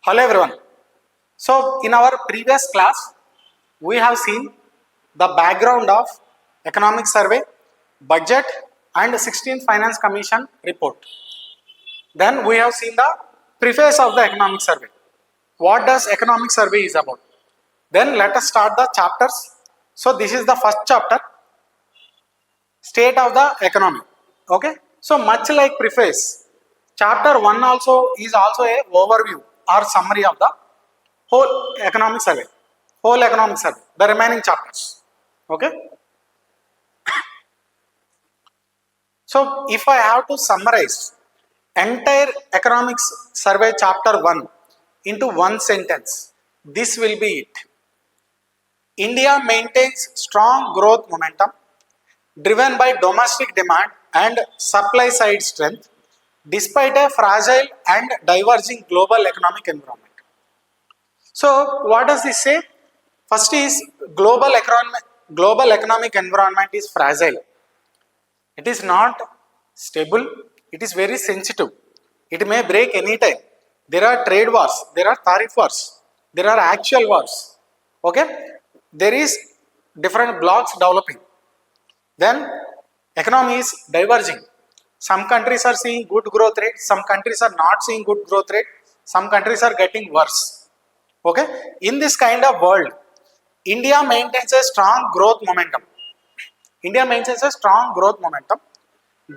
Hello everyone. So in our previous class, we have seen the background of economic survey, budget and 16th Finance Commission report. Then we have seen the preface of the economic survey. What does economic survey is about? Then let us start the chapters. So this is the first chapter, state of the economy. Okay. So much like preface, chapter 1 also is also a overview or summary of the whole economic survey, the remaining chapters. Okay. So if I have to summarize entire economics survey chapter 1 into one sentence, this will be it. India maintains strong growth momentum driven by domestic demand and supply side strength despite a fragile and diverging global economic environment. So what does this say? First is global economic environment is fragile. It is not stable. It is very sensitive. It may break anytime. There are trade wars. There are tariff wars. There are actual wars. Okay. There is different blocks developing. Then economy is diverging. Some countries are seeing good growth rate. Some countries are not seeing good growth rate. Some countries are getting worse. Okay. In this kind of world, India maintains a strong growth momentum.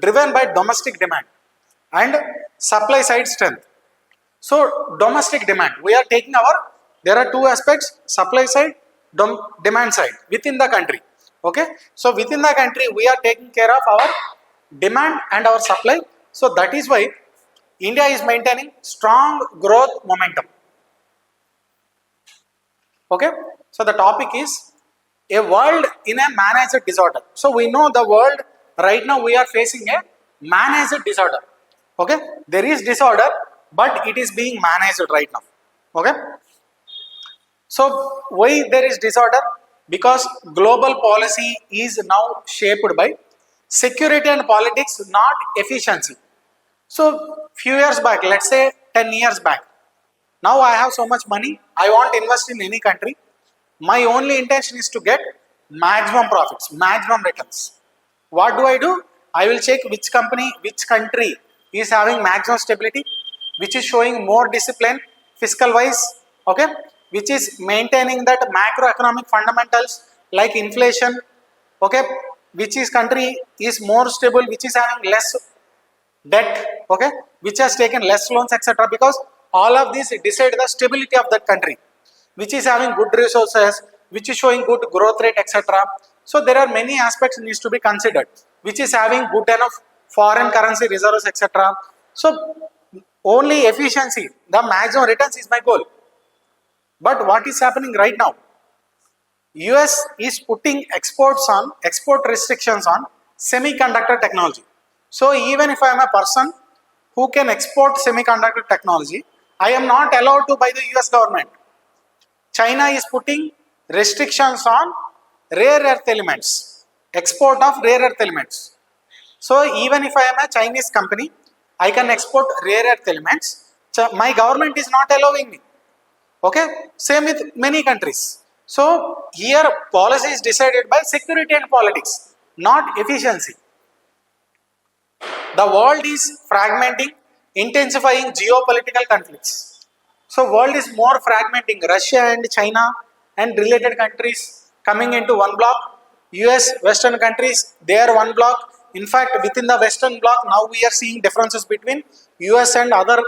Driven by domestic demand and supply side strength. So domestic demand, we are taking there are two aspects, supply side, demand side within the country. Okay. So within the country, we are taking care of our demand and our supply. So that is why India is maintaining strong growth momentum. Okay. So the topic is a world in a managed disorder. So we know the world right now we are facing a managed disorder. Okay. There is disorder, but it is being managed right now. Okay. So why there is disorder? Because global policy is now shaped by security and politics, not efficiency. So few years back, let's say 10 years back, now I have so much money, I want to invest in any country. My only intention is to get maximum profits, maximum returns. What do? I will check which country is having maximum stability, which is showing more discipline fiscal wise, okay, which is maintaining that macroeconomic fundamentals like inflation, okay, which is country is more stable, which is having less debt, okay, which has taken less loans, etc. Because all of these decide the stability of that country, which is having good resources, which is showing good growth rate, etc. So there are many aspects needs to be considered, which is having good enough foreign currency reserves, etc. So only efficiency, the maximum returns is my goal. But what is happening right now? US is putting export restrictions on semiconductor technology. So even if I am a person who can export semiconductor technology, I am not allowed to by the US government. China is putting restrictions on rare earth elements, export of rare earth elements. So even if I am a Chinese company, I can export rare earth elements. My government is not allowing me. Okay, same with many countries. So here policy is decided by security and politics, not efficiency. The world is fragmenting, intensifying geopolitical conflicts. So world is more fragmenting. Russia and China and related countries coming into one block. US, Western countries, they are one block. In fact, within the Western bloc, now we are seeing differences between US and other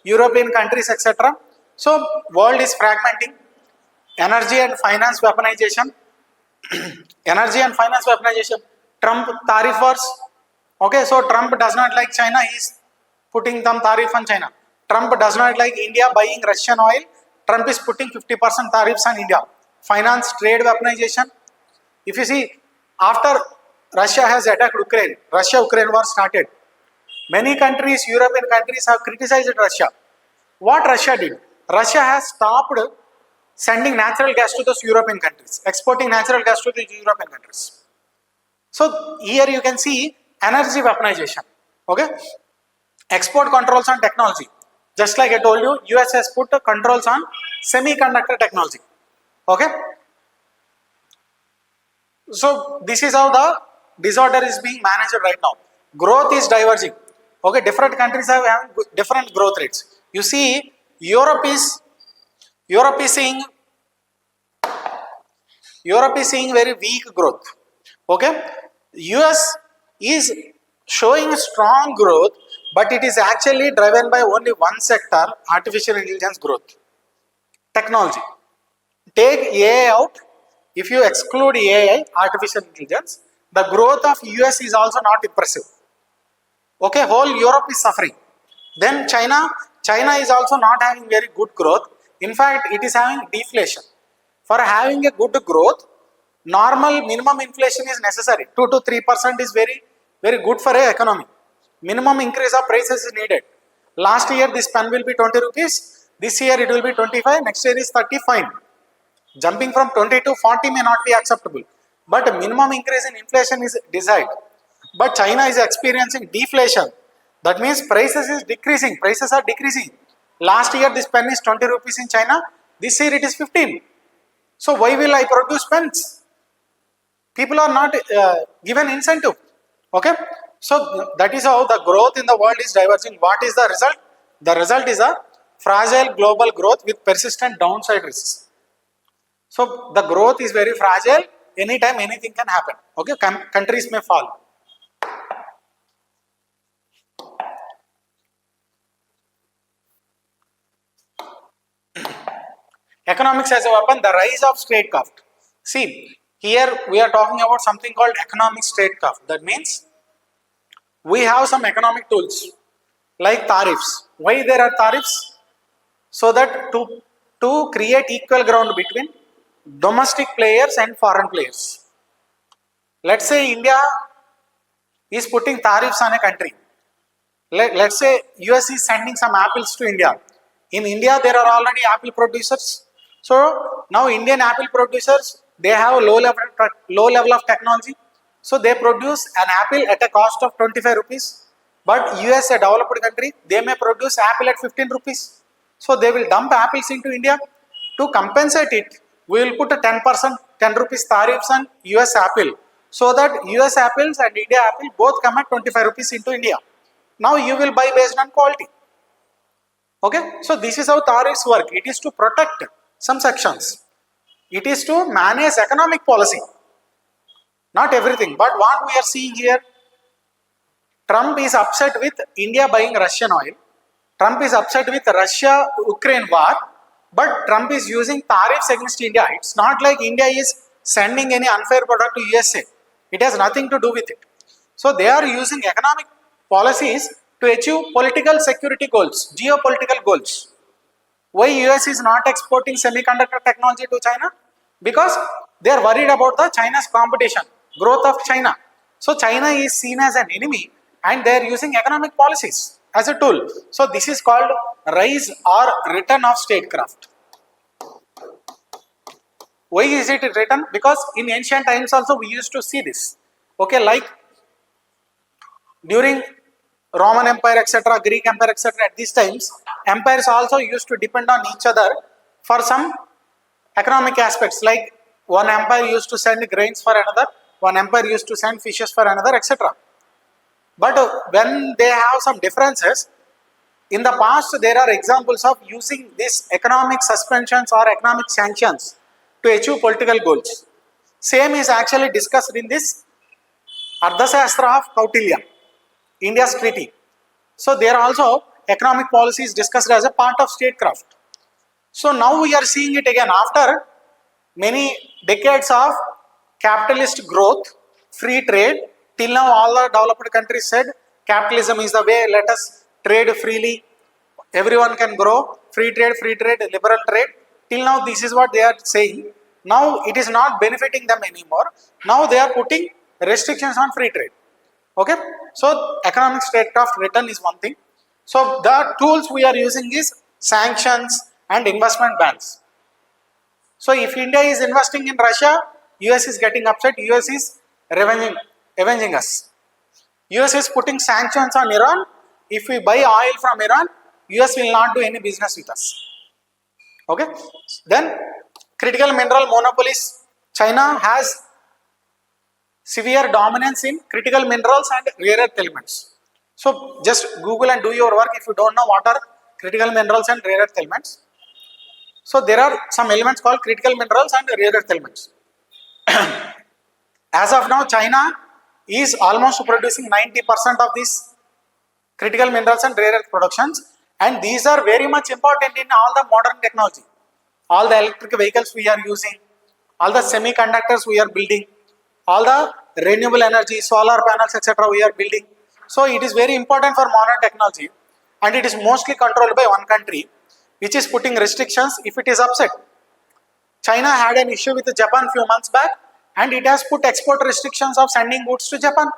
European countries, etc. So world is fragmenting. Energy and finance weaponization. Trump tariff wars. Okay, so Trump does not like China, he is putting some tariff on China. Trump does not like India buying Russian oil. Trump is putting 50% tariffs on India. Finance, trade weaponization. If you see, after Russia has attacked Ukraine, Russia-Ukraine war started. Many countries, European countries have criticized Russia. What Russia did? Russia has stopped sending natural gas to those European countries, exporting natural gas to the European countries. So here you can see energy weaponization. Okay, export controls on technology. Just like I told you, US has put controls on semiconductor technology. Okay. So this is how the disorder is being managed right now. Growth is diverging. Okay, different countries have different growth rates. You see, Europe is seeing very weak growth. Okay, US is showing strong growth, but it is actually driven by only one sector: artificial intelligence growth, technology. Take AI out. If you exclude AI, artificial intelligence, the growth of US is also not impressive. Okay, whole Europe is suffering. Then China is also not having very good growth. In fact, it is having deflation. For having a good growth, normal minimum inflation is necessary. 2 to 3% is very good for an economy. Minimum increase of prices is needed. Last year this pen will be 20 rupees. This year it will be 25. Next year is 30. Fine. Jumping from 20 to 40 may not be acceptable. But minimum increase in inflation is desired. But China is experiencing deflation. That means prices is decreasing. Prices are decreasing. Last year this pen is 20 rupees in China. This year it is 15. So why will I produce pens? People are not given incentive. Okay. So that is how the growth in the world is diverging. What is the result? The result is a fragile global growth with persistent downside risks. So the growth is very fragile. Anytime anything can happen. Okay. Countries may fall. Economics as a weapon, the rise of statecraft. See, here we are talking about something called economic statecraft. That means we have some economic tools like tariffs. Why there are tariffs? So that to create equal ground between domestic players and foreign players. Let's say India is putting tariffs on a country. Let's say US is sending some apples to India. In India, there are already apple producers. So now Indian apple producers, they have a low level of technology. So they produce an apple at a cost of 25 rupees. But US, a developed country, they may produce apple at 15 rupees. So they will dump apples into India. To compensate it, we will put a 10%, 10 rupees tariffs on US apple. So that US apples and India apple both come at 25 rupees into India. Now you will buy based on quality. Okay, so this is how tariffs work. It is to protect some sections. It is to manage economic policy. Not everything, but what we are seeing here, Trump is upset with India buying Russian oil. Trump is upset with Russia-Ukraine war, but Trump is using tariffs against India. It's not like India is sending any unfair product to USA. It has nothing to do with it. So they are using economic policies to achieve political security goals, geopolitical goals. Why US is not exporting semiconductor technology to China? Because they are worried about the China's competition, growth of China. So China is seen as an enemy and they are using economic policies as a tool. So this is called rise or return of statecraft. Why is it written? Because in ancient times also we used to see this. Okay, like during Roman Empire, etc., Greek Empire, etc., at these times, empires also used to depend on each other for some economic aspects. Like one empire used to send grains for another, one empire used to send fishes for another, etc. But when they have some differences, in the past there are examples of using these economic suspensions or economic sanctions to achieve political goals. Same is actually discussed in this Ardhashastra of Kautilya, India's treaty. So there also economic policy is discussed as a part of statecraft. So now we are seeing it again after many decades of capitalist growth, free trade. Till now all the developed countries said capitalism is the way, let us trade freely, everyone can grow, free trade, liberal trade. Till now this is what they are saying. Now it is not benefiting them anymore. Now they are putting restrictions on free trade. Okay, so economic statecraft return is one thing. So the tools we are using is sanctions and investment bans. So if India is investing in Russia, US is getting upset, US is avenging us. US is putting sanctions on Iran. If we buy oil from Iran, US will not do any business with us. Okay. Then critical mineral monopolies. China has severe dominance in critical minerals and rare earth elements. So just Google and do your work if you don't know what are critical minerals and rare earth elements. So there are some elements called critical minerals and rare earth elements. As of now, China is almost producing 90% of these critical minerals and rare earth productions, and these are very much important in all the modern technology. All the electric vehicles we are using, all the semiconductors we are building, all the renewable energy, solar panels, etc. we are building. So it is very important for modern technology, and it is mostly controlled by one country, which is putting restrictions if it is upset. China had an issue with Japan few months back, and it has put export restrictions of sending goods to Japan.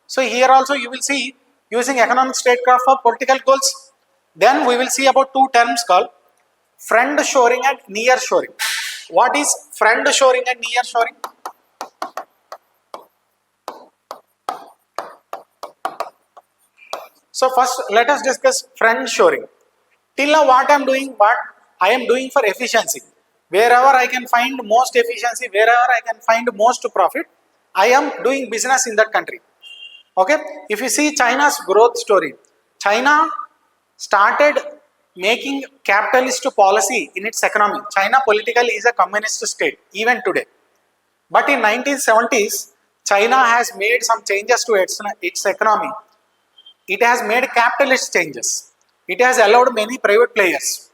So here also you will see using economic statecraft for political goals. Then we will see about two terms called friend shoring and near shoring. What is friend shoring and near shoring? So first let us discuss friend shoring. Till now what I am doing for efficiency. Wherever I can find most efficiency, wherever I can find most profit, I am doing business in that country. Okay. If you see China's growth story, China started making capitalist policy in its economy. China politically is a communist state even today. But in 1970s, China has made some changes to its economy. It has made capitalist changes. It has allowed many private players.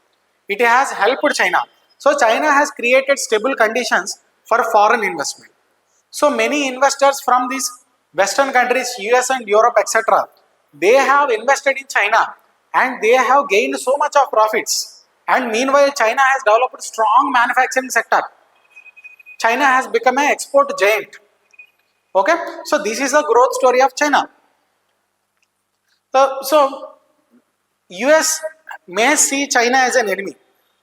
It has helped China. So China has created stable conditions for foreign investment. So many investors from these Western countries, US and Europe, etc., they have invested in China and they have gained so much of profits. And meanwhile, China has developed a strong manufacturing sector. China has become an export giant. Okay, so this is the growth story of China. So US may see China as an enemy,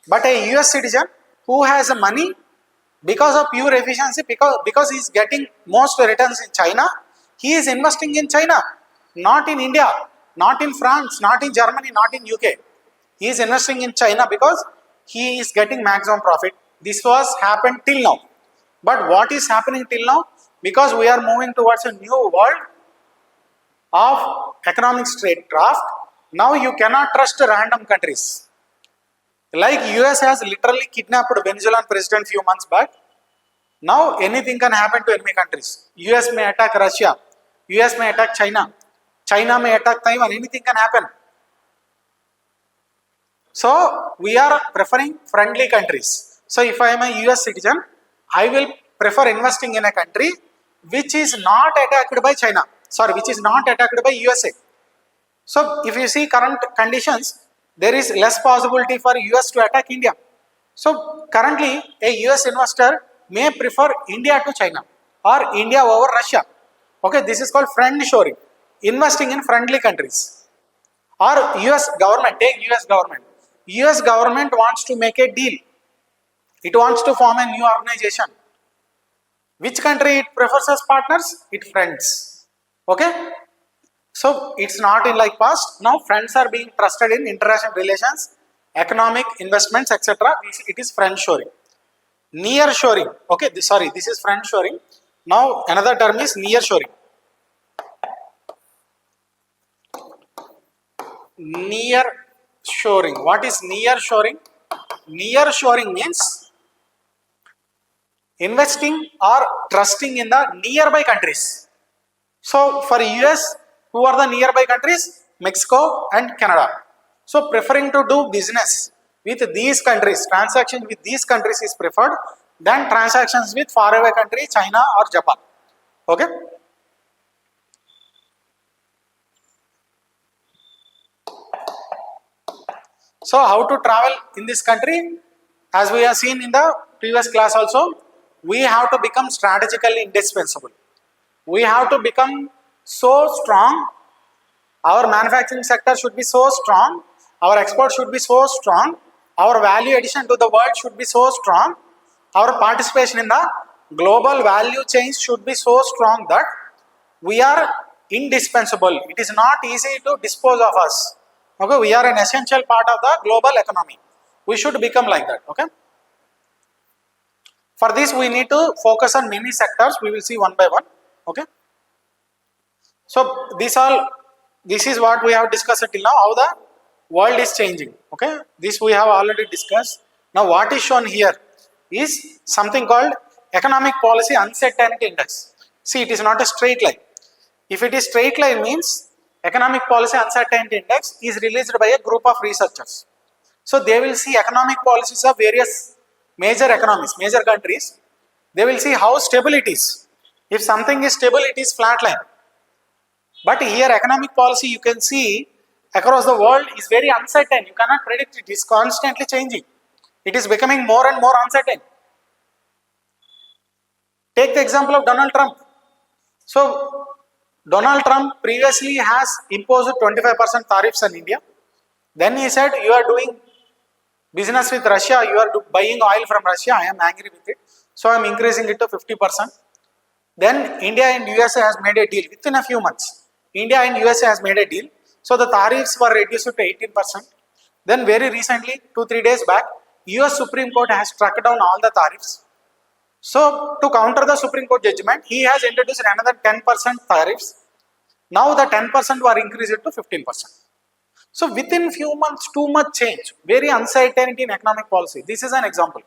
but a US citizen who has money because of pure efficiency, because he is getting most returns in China, he is investing in China, not in India, not in France, not in Germany, not in UK. He is investing in China because he is getting maximum profit. This was happened till now. But what is happening till now? Because we are moving towards a new world of economic statecraft. Now you cannot trust random countries. Like US has literally kidnapped Venezuelan president few months back. Now anything can happen to enemy countries. US may attack Russia. US may attack China. China may attack Taiwan. Anything can happen. So we are preferring friendly countries. So if I am a US citizen, I will prefer investing in a country which is not attacked by China. Sorry, which is not attacked by USA. So if you see current conditions, there is less possibility for US to attack India. So currently a US investor may prefer India to China or India over Russia. Okay, this is called friend shoring, investing in friendly countries. Or US government, take US government. US government wants to make a deal. It wants to form a new organization. Which country it prefers as partners? It friends. Okay? So it's not in like past. Now friends are being trusted in international relations, economic investments, etc. It is friend shoring. Near shoring. Okay, this is friend shoring. Now another term is near shoring. Near shoring. What is near shoring? Near shoring means investing or trusting in the nearby countries. So for US, who are the nearby countries? Mexico and Canada. So preferring to do business with these countries, transactions with these countries is preferred than transactions with faraway country, China or Japan. Okay. So how to travel in this country? As we have seen in the previous class also, we have to become strategically indispensable. We have to become so strong. Our manufacturing sector should be so strong. Our export should be so strong. Our value addition to the world should be so strong. Our participation in the global value chain should be so strong that we are indispensable. It is not easy to dispose of us. Okay, we are an essential part of the global economy. We should become like that. Okay. For this, we need to focus on many sectors. We will see one by one. Okay. So this is what we have discussed till now. How the world is changing. Okay. This we have already discussed. Now, what is shown here is something called economic policy uncertainty index. See, it is not a straight line. If it is straight line means economic policy uncertainty index is released by a group of researchers. So they will see economic policies of various major economies, major countries. They will see how stable it is. If something is stable, it is flat line. But here economic policy you can see across the world is very uncertain. You cannot predict it. It is constantly changing. It is becoming more and more uncertain. Take the example of Donald Trump. So Donald Trump previously has imposed 25% tariffs on India. Then he said, you are doing business with Russia, you are buying oil from Russia, I am angry with it. So I am increasing it to 50%. Then India and USA has made a deal within a few months. India and USA has made a deal. So the tariffs were reduced to 18%. Then very recently, 2-3 days back, US Supreme Court has struck down all the tariffs. So to counter the Supreme Court judgment, he has introduced another 10% tariffs. Now the 10% were increased to 15%. So within few months, too much change, very uncertainty in economic policy. This is an example.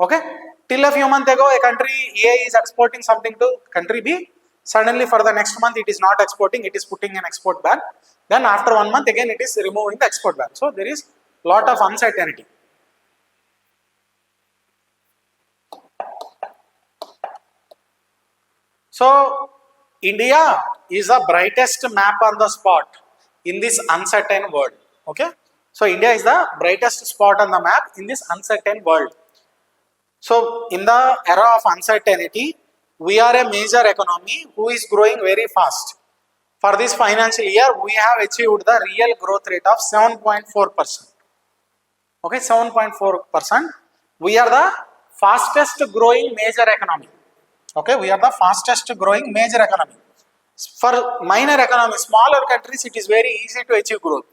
Okay, till a few months ago, a country A is exporting something to country B. Suddenly, for the next month, it is not exporting; it is putting an export ban. Then after 1 month, again it is removing the export ban. So there is lot of uncertainty. So India is the brightest map on the spot in this uncertain world. Okay, so India is the brightest spot on the map in this uncertain world. So in the era of uncertainty, we are a major economy who is growing very fast. For this financial year, we have achieved the real growth rate of 7.4%. Okay, 7.4%. We are the fastest growing major economy. Okay, we are the fastest growing major economy. For minor economy, smaller countries, it is very easy to achieve growth.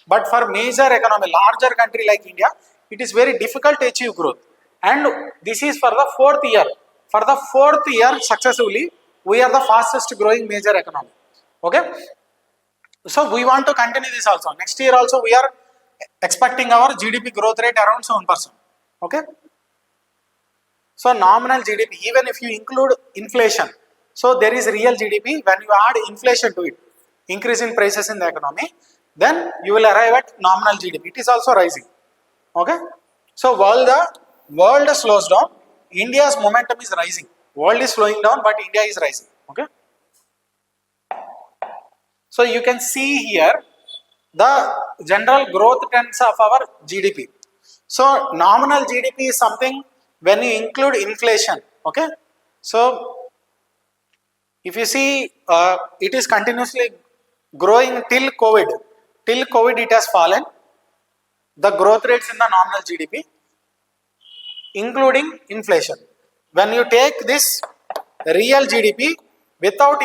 But for major economy, larger country like India, it is very difficult to achieve growth. And this is for the 4th year. For the 4th year successively, we are the fastest growing major economy. Okay. So we want to continue this also. Next year also we are expecting our GDP growth rate around 7%. Okay. So nominal GDP, even if you include inflation, so there is real GDP. When you add inflation to it, increase in prices in the economy, then you will arrive at nominal GDP. It is also rising. Okay. So while the world slows down, India's momentum is rising. World is slowing down, but India is rising. Okay. So you can see here the general growth trends of our GDP. So nominal GDP is something when you include inflation. Okay. So if you see, it is continuously growing till COVID. Till COVID, it has fallen. The growth rates in the nominal GDP, including inflation. When you take this real GDP without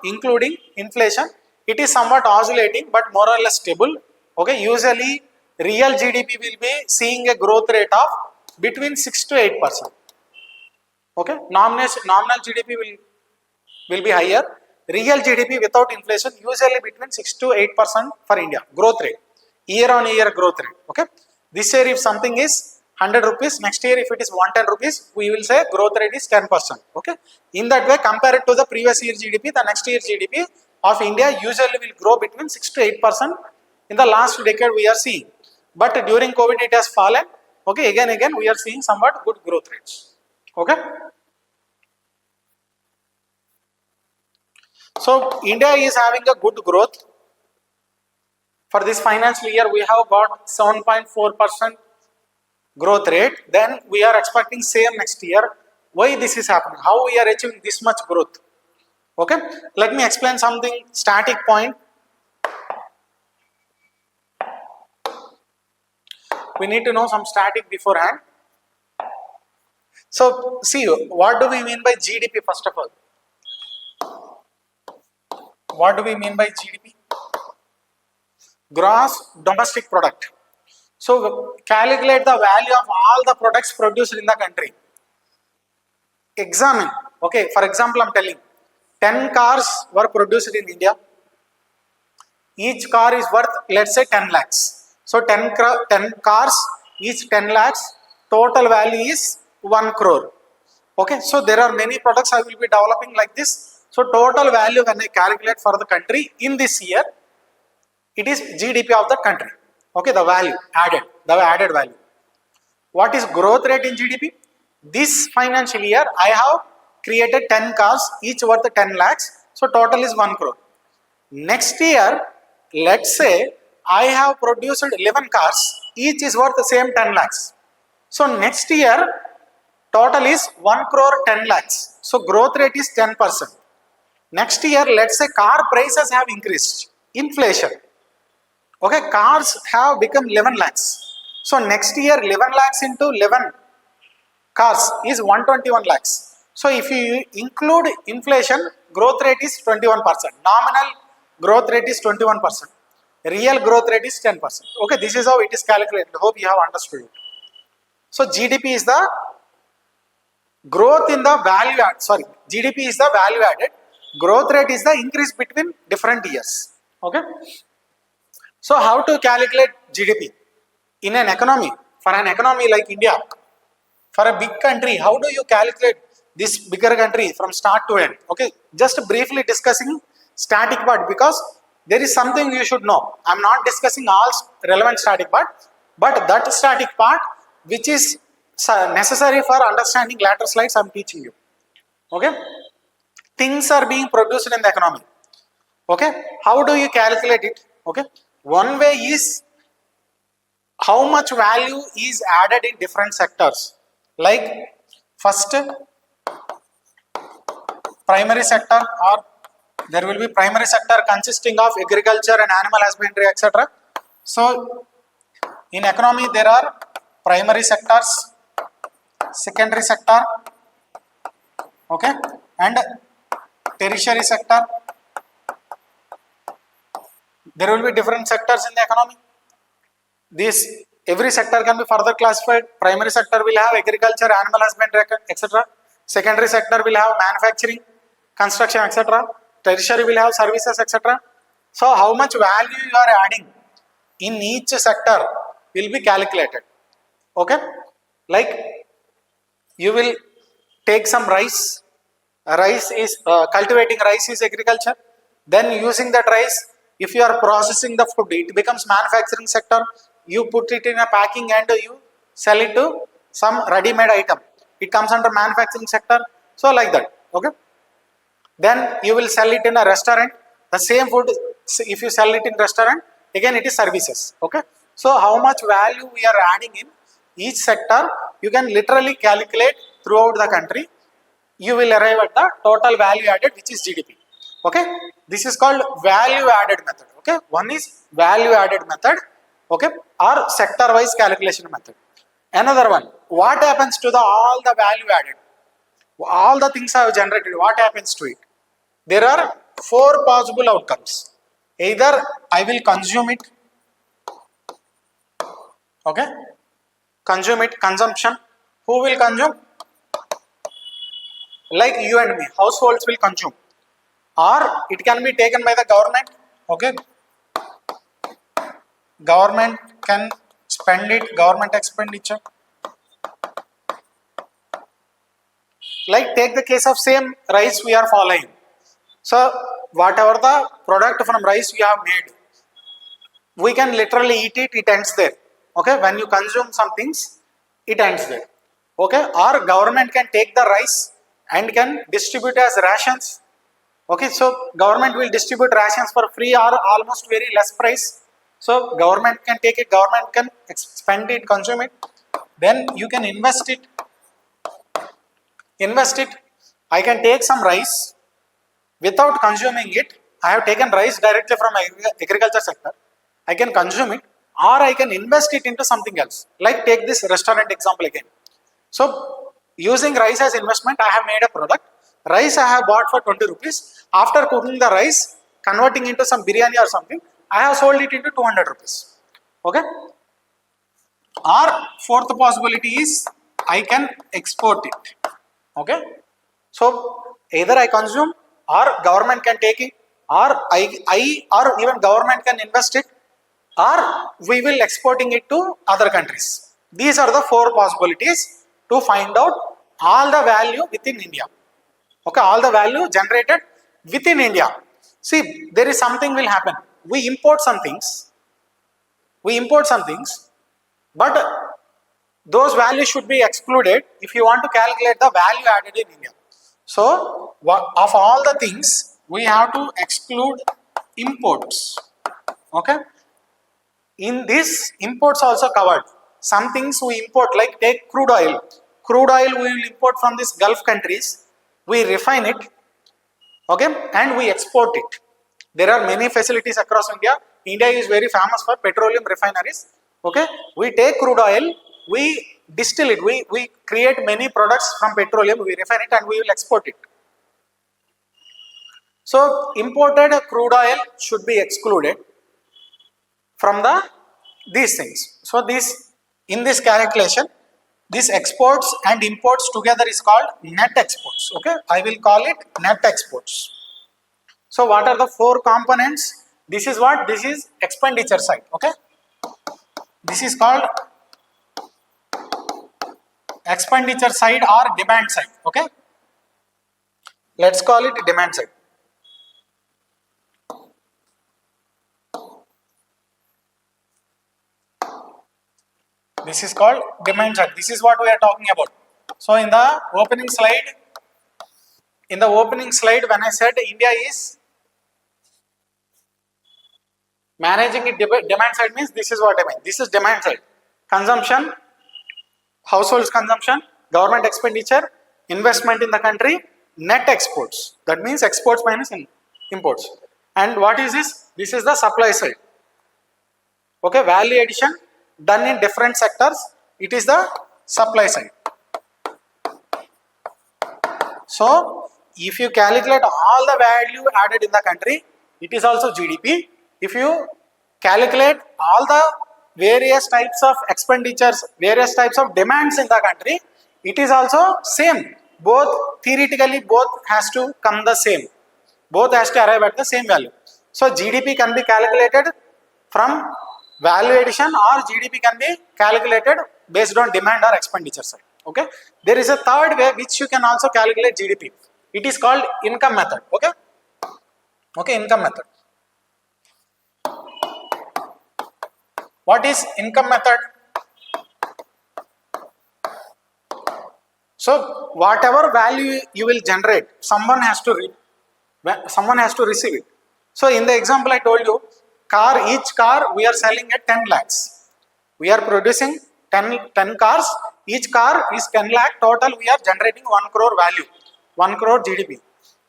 including inflation, it is somewhat oscillating but more or less stable. Okay, usually real GDP will be seeing a growth rate of between 6 to 8%. Okay, nominal GDP will be higher. Real GDP without inflation usually between 6 to 8% for India growth rate, year on year growth rate. Okay, this year if something is 100 rupees, next year if it is 110 rupees, we will say growth rate is 10%. Okay, in that way, compared to the previous year GDP, the next year GDP of India usually will grow between 6 to 8%. In the last decade we are seeing, but during COVID it has fallen. Okay, again we are seeing somewhat good growth rates. Okay. So India is having a good growth. For this financial year, we have got 7.4% growth rate. Then we are expecting same next year. Why this is happening? How we are achieving this much growth? Okay. Let me explain something static point. We need to know some static beforehand. So see, what do we mean by GDP first of all? What do we mean by GDP? gross domestic product. So calculate the value of all the products produced in the country. Examine. Okay, for example, I'm telling 10 cars were produced in India. Each car is worth, let's say, 10 lakhs. So 10 cars, each 10 lakhs, total value is 1 crore. Okay, so there are many products I will be developing like this. So total value when I calculate for the country in this year, it is GDP of the country. Okay, the value added, the added value. What is growth rate in GDP? This financial year, I have created 10 cars, each worth 10 lakhs. So total is 1 crore. Next year, let's say I have produced 11 cars, each is worth the same 10 lakhs. So next year, total is 1 crore 10 lakhs. So growth rate is 10%. Next year, let's say car prices have increased. Inflation. Okay, cars have become 11 lakhs. So next year, 11 lakhs into 11 cars is 121 lakhs. So if you include inflation, growth rate is 21%. Nominal growth rate is 21%. Real growth rate is 10%. Okay, this is how it is calculated. Hope you have understood it. So GDP is the growth in the value added. Sorry, GDP is the value added. Growth rate is the increase between different years. Okay. So how to calculate GDP in an economy? For an economy like India, for a big country, how do you calculate this bigger country from start to end? Okay, just briefly discussing static part because there is something you should know. I am not discussing all relevant static part, but that static part which is necessary for understanding later slides I am teaching you. Okay, things are being produced in the economy. Okay, how do you calculate it? Okay, one way is how much value is added in different sectors. Like first, primary sector, or there will be primary sector consisting of agriculture and animal husbandry, etc. So in economy there are primary sectors, secondary sector, okay, and tertiary sector. There will be different sectors in the economy. Every sector can be further classified. Primary sector will have agriculture, animal husbandry, etc. Secondary sector will have manufacturing, construction, etc. Tertiary will have services, etc. So how much value you are adding in each sector will be calculated. Okay, like you will take some rice. Rice is cultivating rice is agriculture. Then using that rice, if you are processing the food, it becomes manufacturing sector. You put it in a packing and you sell it to some ready-made item. It comes under manufacturing sector. So like that. Okay. Then you will sell it in a restaurant. The same food, if you sell it in restaurant, again it is services. Okay. So how much value we are adding in each sector, you can literally calculate throughout the country. You will arrive at the total value added, which is GDP. Okay, this is called value added method. Okay, one is value added method, okay, or sector wise calculation method. Another one, what happens to all the value added? All the things I have generated, what happens to it? There are 4 possible outcomes. Either I will consume it, okay, consume it, consumption. Who will consume? Like you and me, households will consume. Or it can be taken by the government. Okay, government can spend it, government expenditure. Like take the case of same rice we are following. So whatever the product from rice we have made, we can literally eat it, it ends there. Okay, when you consume some things, it ends there. Okay, or government can take the rice and can distribute as rations. Okay, so government will distribute rations for free or almost very less price. So government can take it, government can spend it, consume it. Then you can invest it. Invest it. I can take some rice without consuming it. I have taken rice directly from agriculture sector. I can consume it, or I can invest it into something else. Like take this restaurant example again. So using rice as investment, I have made a product. Rice I have bought for 20 rupees. After cooking the rice, converting into some biryani or something, I have sold it into 200 rupees. Okay. Or fourth possibility is I can export it. Okay. So either I consume or government can take it, or I or even government can invest it, or we will exporting it to other countries. These are the four possibilities to find out all the value within India. Okay, all the value generated within India. See, there is something will happen. We import some things, but those values should be excluded if you want to calculate the value added in India. So, of all the things, we have to exclude imports. Okay. In this, imports also covered. Some things we import, like take crude oil. Crude oil we will import from these Gulf countries. We refine it, okay, and we export it. There are many facilities across India. India is very famous for petroleum refineries. Okay, we take crude oil, we distill it, we create many products from petroleum, we refine it and we will export it. So imported crude oil should be excluded from these things. So this, in this calculation, this exports and imports together is called net exports. Okay, I will call it net exports. So what are the four components? This is what? This is expenditure side. Okay, this is called expenditure side or demand side. Okay, let's call it demand side. This is called demand side. This is what we are talking about. So in the opening slide, when I said India is managing it, demand side means this is what I mean. This is demand side. Consumption, households consumption, government expenditure, investment in the country, net exports. That means exports minus imports. And what is this? This is the supply side. Okay, value addition done in different sectors. It is the supply side. So if you calculate all the value added in the country, it is also GDP. If you calculate all the various types of expenditures, various types of demands in the country, it is also same. Both theoretically, both has to come the same. Both has to arrive at the same value. So GDP can be calculated from value addition, or GDP can be calculated based on demand or expenditure side. Okay. There is a third way which you can also calculate GDP. It is called income method. Okay. Okay, income method. What is income method? So whatever value you will generate, someone has to receive it. So in the example I told you, each car we are selling at 10 lakhs. We are producing 10 cars. Each car is 10 lakh. Total we are generating 1 crore value, 1 crore GDP.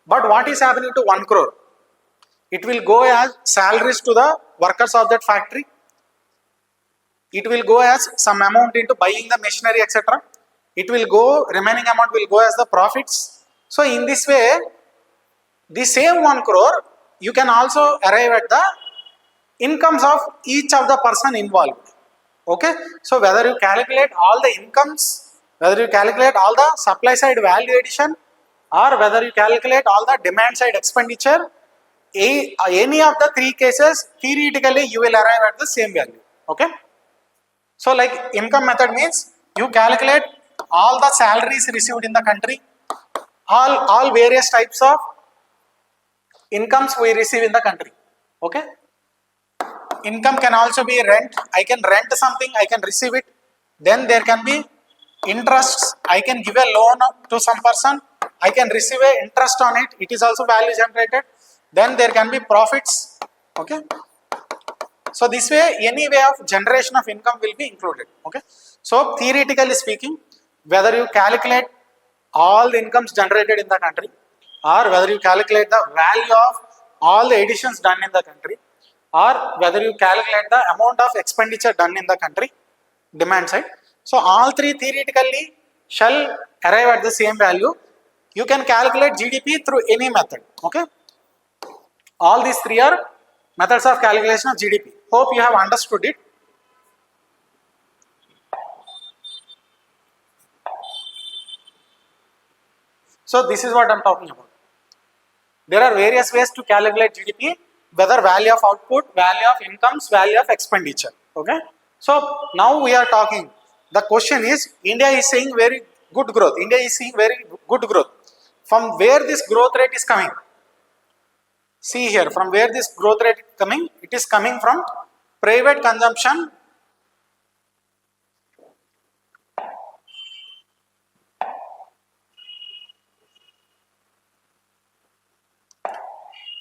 But what is happening to 1 crore? It will go as salaries to the workers of that factory. It will go as some amount into buying the machinery, etc. It will go, remaining amount will go as the profits. So in this way, the same 1 crore, you can also arrive at the incomes of each of the person involved. Okay. So whether you calculate all the incomes, whether you calculate all the supply side value addition, or whether you calculate all the demand side expenditure, any of the three cases, theoretically you will arrive at the same value. Okay. So like income method means you calculate all the salaries received in the country, all various types of incomes we receive in the country. Okay. Income can also be rent. I can rent something, I can receive it. Then there can be interests. I can give a loan to some person, I can receive a interest on it. It is also value generated. Then there can be profits. Okay. So this way, any way of generation of income will be included. Okay. So theoretically speaking, whether you calculate all the incomes generated in the country, or whether you calculate the value of all the additions done in the country, or whether you calculate the amount of expenditure done in the country, demand side. So all three theoretically shall arrive at the same value. You can calculate GDP through any method. Okay. All these three are Methods of calculation of GDP. Hope you have understood it. So this is what I am talking about. There are various ways to calculate GDP, whether value of output, value of incomes, value of expenditure. Okay. So now we are talking. The question is, India is seeing very good growth. India is seeing very good growth. From where this growth rate is coming? See here, from where this growth rate is coming? It is coming from private consumption.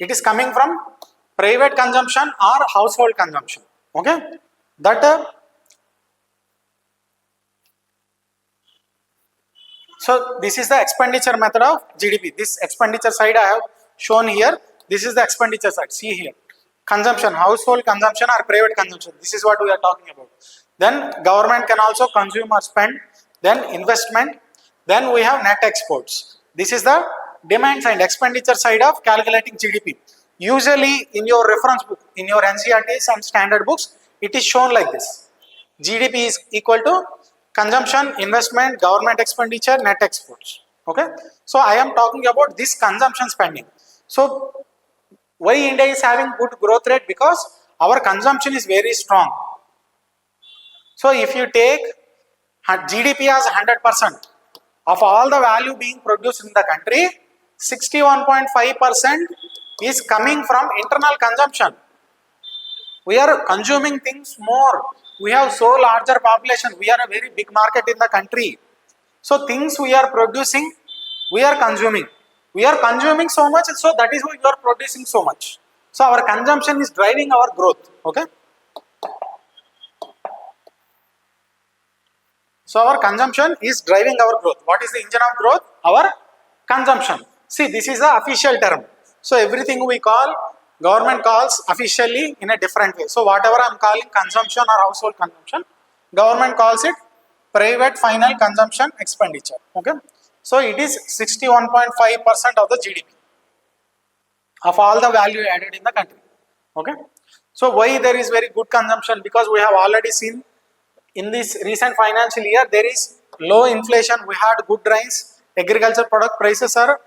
It is coming from private consumption or household consumption. Okay, that so this is the expenditure method of GDP. This expenditure side I have shown here. This is the expenditure side. See here, consumption, household consumption or private consumption. This is what we are talking about. Then government can also consume or spend. Then investment. Then we have net exports. This is the demand side, expenditure side of calculating GDP. Usually in your reference book, in your NCERTs and standard books, it is shown like this. GDP is equal to consumption, investment, government expenditure, net exports. Okay. So I am talking about this consumption spending. So why India is having good growth rate? Because our consumption is very strong. So if you take GDP as 100% of all the value being produced in the country, 61.5% is coming from internal consumption. We are consuming things more. We have so larger population. We are a very big market in the country. So things we are producing, we are consuming. We are consuming so much, so that is why we are producing so much. So our consumption is driving our growth. Okay. So our consumption is driving our growth. What is the engine of growth? Our consumption. See, this is the official term. So everything we call, government calls officially in a different way. So whatever I am calling consumption or household consumption, government calls it private final consumption expenditure. Okay. So it is 61.5% of the GDP of all the value added in the country. Okay. So why there is very good consumption? Because we have already seen in this recent financial year there is low inflation. We had good rains. Agriculture product prices are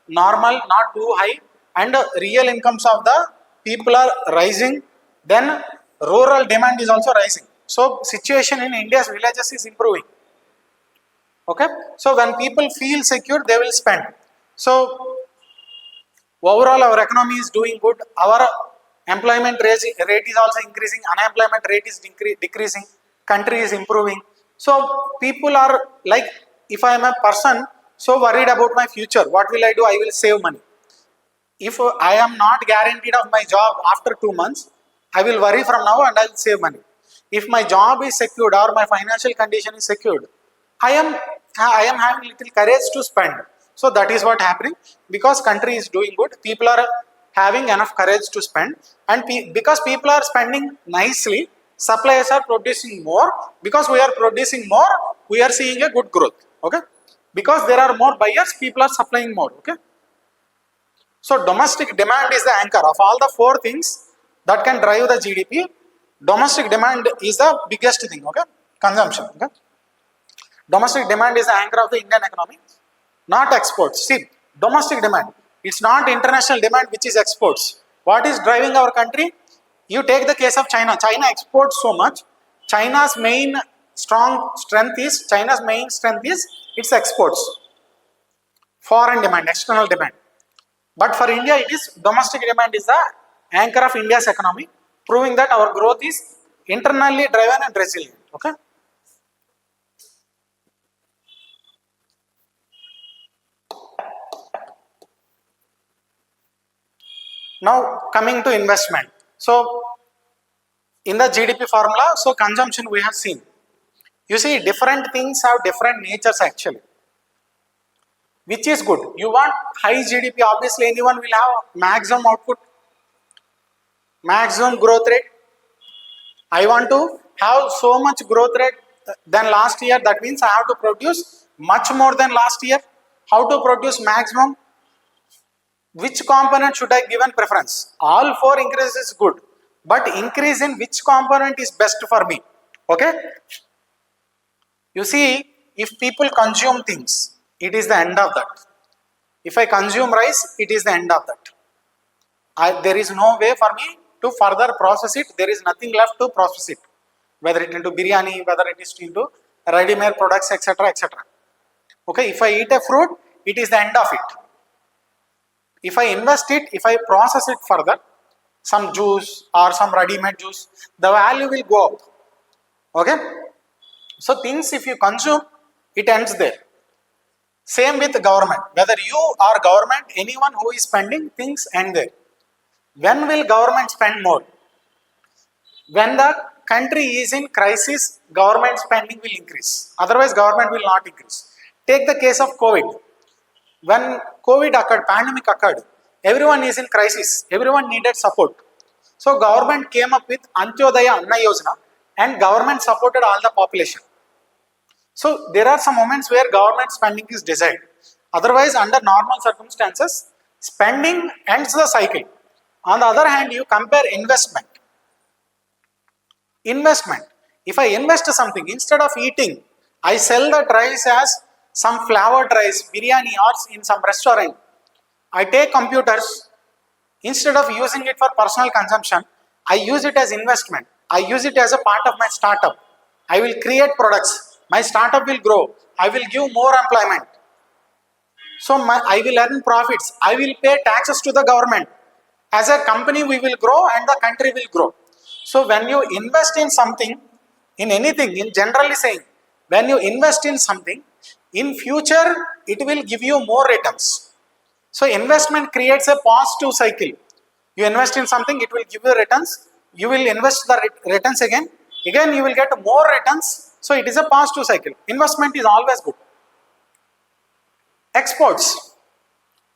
normal, not too high, and real incomes of the people are rising. Then rural demand is also rising. So situation in India's villages is improving. Okay. So when people feel secure, they will spend. So overall our economy is doing good. Our employment rate is also increasing. Unemployment rate is decreasing. Country is improving. So people are like, if I am a person so worried about my future, what will I do? I will save money. If I am not guaranteed of my job after 2 months, I will worry from now and I will save money. If my job is secured or my financial condition is secured, I am having little courage to spend. So that is what happening, because country is doing good. People are having enough courage to spend, and because people are spending nicely, suppliers are producing more. Because we are producing more, we are seeing a good growth. Okay. Because there are more buyers, people are supplying more. Okay. So domestic demand is the anchor of all the 4 things that can drive the GDP. Domestic demand is the biggest thing. Okay. Consumption. Okay. Domestic demand is the anchor of the Indian economy, not exports. See, domestic demand, it's not international demand which is exports. What is driving our country? You take the case of China. China exports so much. China's main strength is its exports. Foreign demand, external demand. But for India, it is domestic demand is the anchor of India's economy, proving that our growth is internally driven and resilient. Okay. Now coming to investment. So in the GDP formula, so consumption we have seen. You see, different things have different natures actually. Which is good? You want high GDP, obviously anyone will have maximum output, maximum growth rate. I want to have so much growth rate than last year. That means I have to produce much more than last year. How to produce maximum? which component should I given preference? All four increases is good, but increase in which component is best for me? Okay, you see, if people consume things, it is the end of that. If I consume rice, it is the end of that. There is no way for me to further process it. There is nothing left to process it, whether it into biryani, whether it is into ready-made products, etc., etc. Okay, if I eat a fruit, it is the end of it. If I invest it, if I process it further, some juice or some ready-made juice, the value will go up. Okay, so things if you consume, it ends there. Same with government, whether you or government, anyone who is spending, things end there. When will government spend more? When the country is in crisis, government spending will increase. Otherwise, government will not increase. Take the case of COVID. When COVID occurred, pandemic occurred, everyone is in crisis. Everyone needed support. So government came up with Antyodaya Anna Yojana and government supported all the population. So there are some moments where government spending is desired. Otherwise, under normal circumstances, spending ends the cycle. On the other hand, you compare investment. Investment. If I invest something, instead of eating, I sell that rice as some flavored rice, biryani, or in some restaurant. I take computers, instead of using it for personal consumption, I use it as investment. I use it as a part of my startup. I will create products. My startup will grow. I will give more employment. So I will earn profits. I will pay taxes to the government. As a company, we will grow and the country will grow. So when you invest in something, in anything, in generally saying, when you invest in something, in future, it will give you more returns. So investment creates a positive cycle. You invest in something, it will give you returns. You will invest the returns again. Again, you will get more returns. So it is a positive cycle. Investment is always good. Exports.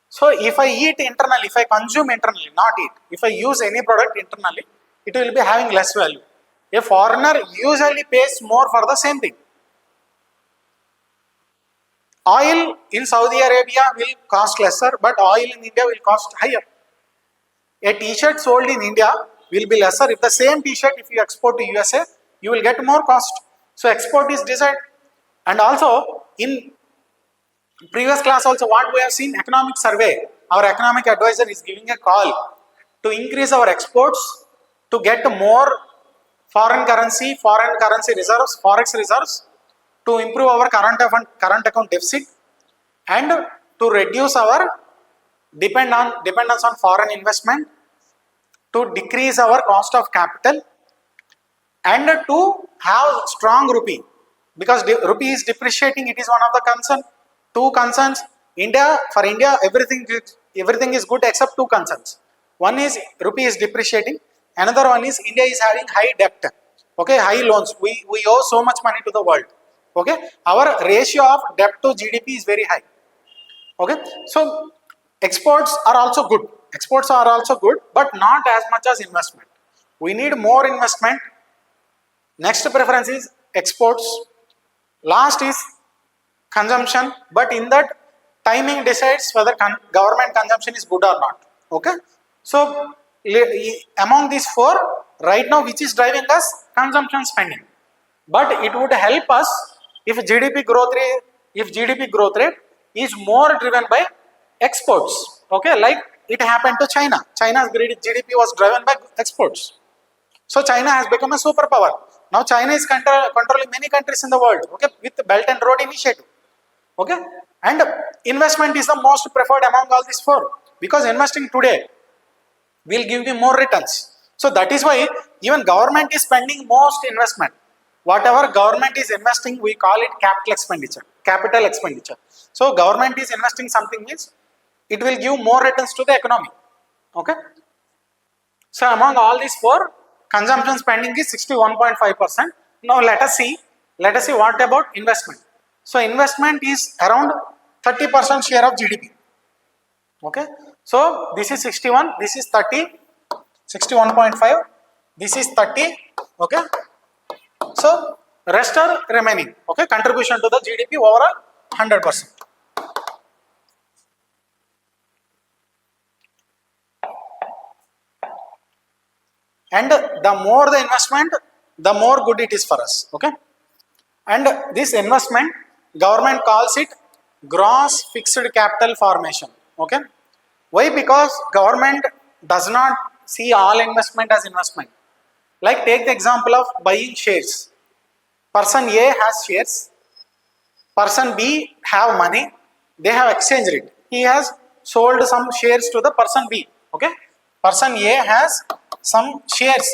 So if I eat internally, if I consume internally, not eat, if I use any product internally, it will be having less value. A foreigner usually pays more for the same thing. Oil in Saudi Arabia will cost lesser, but oil in India will cost higher. A t-shirt sold in India will be lesser. If the same t-shirt, if you export to USA, you will get more cost. So export is desired. And also in previous class also what we have seen, economic survey, our economic advisor is giving a call to increase our exports, to get more foreign currency reserves, forex reserves, to improve our current account deficit, and to reduce our dependence on foreign investment, to decrease our cost of capital, and to have strong rupee, because rupee is depreciating. It is one of the concern. Two concerns. For India, everything is good except two concerns. One is rupee is depreciating. Another one is India is having high debt. Okay, high loans. We owe so much money to the world. Okay, our ratio of debt to GDP is very high. Okay, so exports are also good. Exports are also good, but not as much as investment. We need more investment. Next preference is exports. Last is consumption, but in that timing decides whether government consumption is good or not. Okay, so among these four, right now which is driving us? Consumption spending. But it would help us if GDP growth rate is more driven by exports. Okay, like it happened to China. China's GDP was driven by exports. So China has become a superpower. Now China is controlling many countries in the world. Okay, with the Belt and Road Initiative. Okay, and investment is the most preferred among all these four, because investing today will give you more returns. So that is why even government is spending most investment. Whatever government is investing, we call it capital expenditure. So government is investing something means it will give more returns to the economy. Okay. So among all these four, consumption spending is 61.5%. Now let us see what about investment. So investment is around 30% share of GDP. Okay. So this is 61, this is 30, 61.5, this is 30. Okay. So rest are remaining. Okay. Contribution to the GDP overall 100%. and the more the investment, the more good it is for us. Okay, and this investment, government calls it gross fixed capital formation. Okay, why? Because government does not see all investment as investment. Like take the example of buying shares. Person A has shares, person B have money, they have exchanged it. He has sold some shares to the person B. Okay, person A has some shares,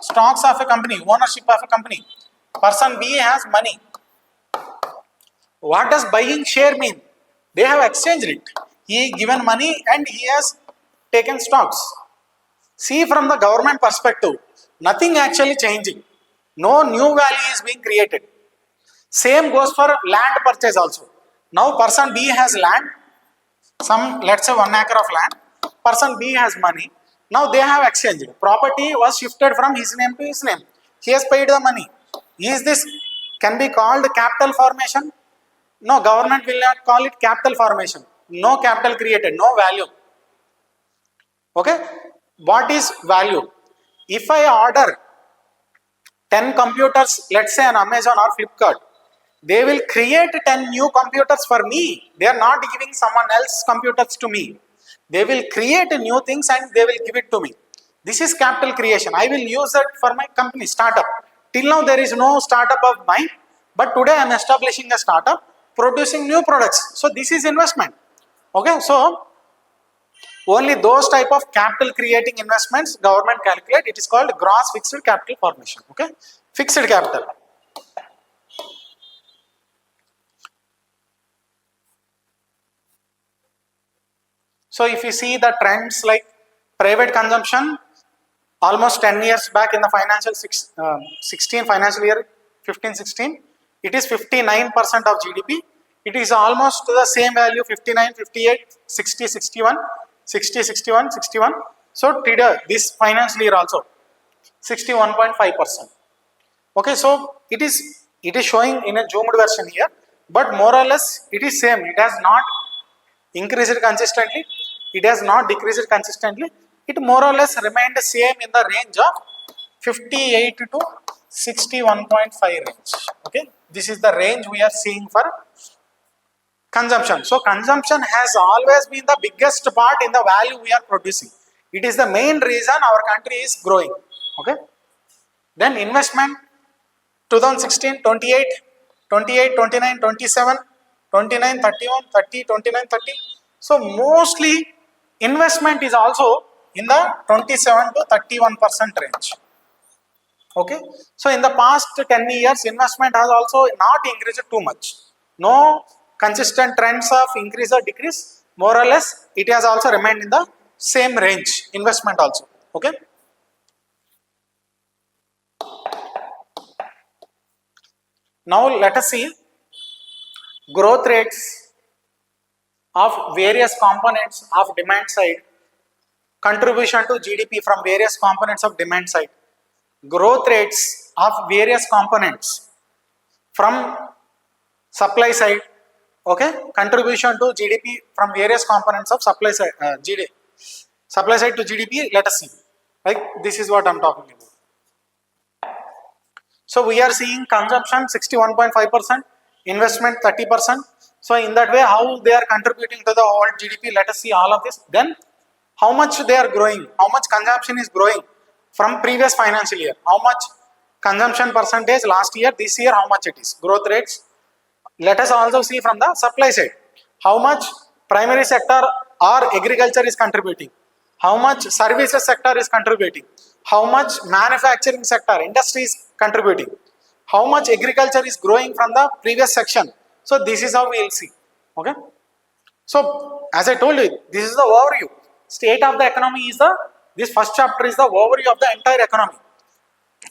stocks of a company, ownership of a company. Person B has money. What does buying share mean? They have exchanged it. He given money and he has taken stocks. See, from the government perspective, nothing actually changing. No new value is being created. Same goes for land purchase also. Now person B has land, some let's say 1 acre of land. Person B has money. Now they have exchanged. Property was shifted from his name to his name. He has paid the money. Is this can be called capital formation? No, government will not call it capital formation. No capital created, no value. Okay, what is value? If I order 10 computers, let's say on Amazon or Flipkart, they will create 10 new computers for me. They are not giving someone else computers to me. They will create new things and they will give it to me. This is capital creation. I will use that for my company, startup. Till now there is no startup of mine, but today I am establishing a startup, producing new products. So this is investment. Okay, so only those type of capital creating investments government calculate. It is called gross fixed capital formation. Okay, fixed capital. So if you see the trends like private consumption, almost 10 years back in the financial 16 financial year 15-16, it is 59% of GDP. It is almost the same value 59, 58, 60, 61, 60, 61, 61. So today this financial year also 61.5%. Okay, so it is showing in a zoomed version here, but more or less it is same. It has not increased consistently, it has not decreased consistently. It more or less remained same in the range of 58 to 61.5 range. Okay, this is the range we are seeing for consumption. So consumption has always been the biggest part in the value we are producing. It is the main reason our country is growing. Okay, then investment 2016, 28, 28, 29, 27, 29, 31, 30, 29, 30. So mostly investment is also in the 27 to 31% range. Okay, so in the past 10 years, investment has also not increased too much. No consistent trends of increase or decrease. More or less, it has also remained in the same range. Investment also. Okay. Now let us see growth rates of various components of demand side, contribution to GDP from various components of demand side, growth rates of various components from supply side, okay, contribution to GDP from various components of supply side, supply side to GDP. Let us see. Like this is what I am talking about. So we are seeing consumption 61.5%, investment 30%. So in that way, how they are contributing to the whole GDP, let us see all of this. Then how much they are growing, how much consumption is growing from previous financial year, how much consumption percentage last year, this year, how much it is, growth rates. Let us also see from the supply side, how much primary sector or agriculture is contributing, how much services sector is contributing, how much manufacturing sector, industry is contributing, how much agriculture is growing from the previous section. So this is how we will see. Okay. So as I told you, this is the overview. State of the economy is this first chapter is the overview of the entire economy.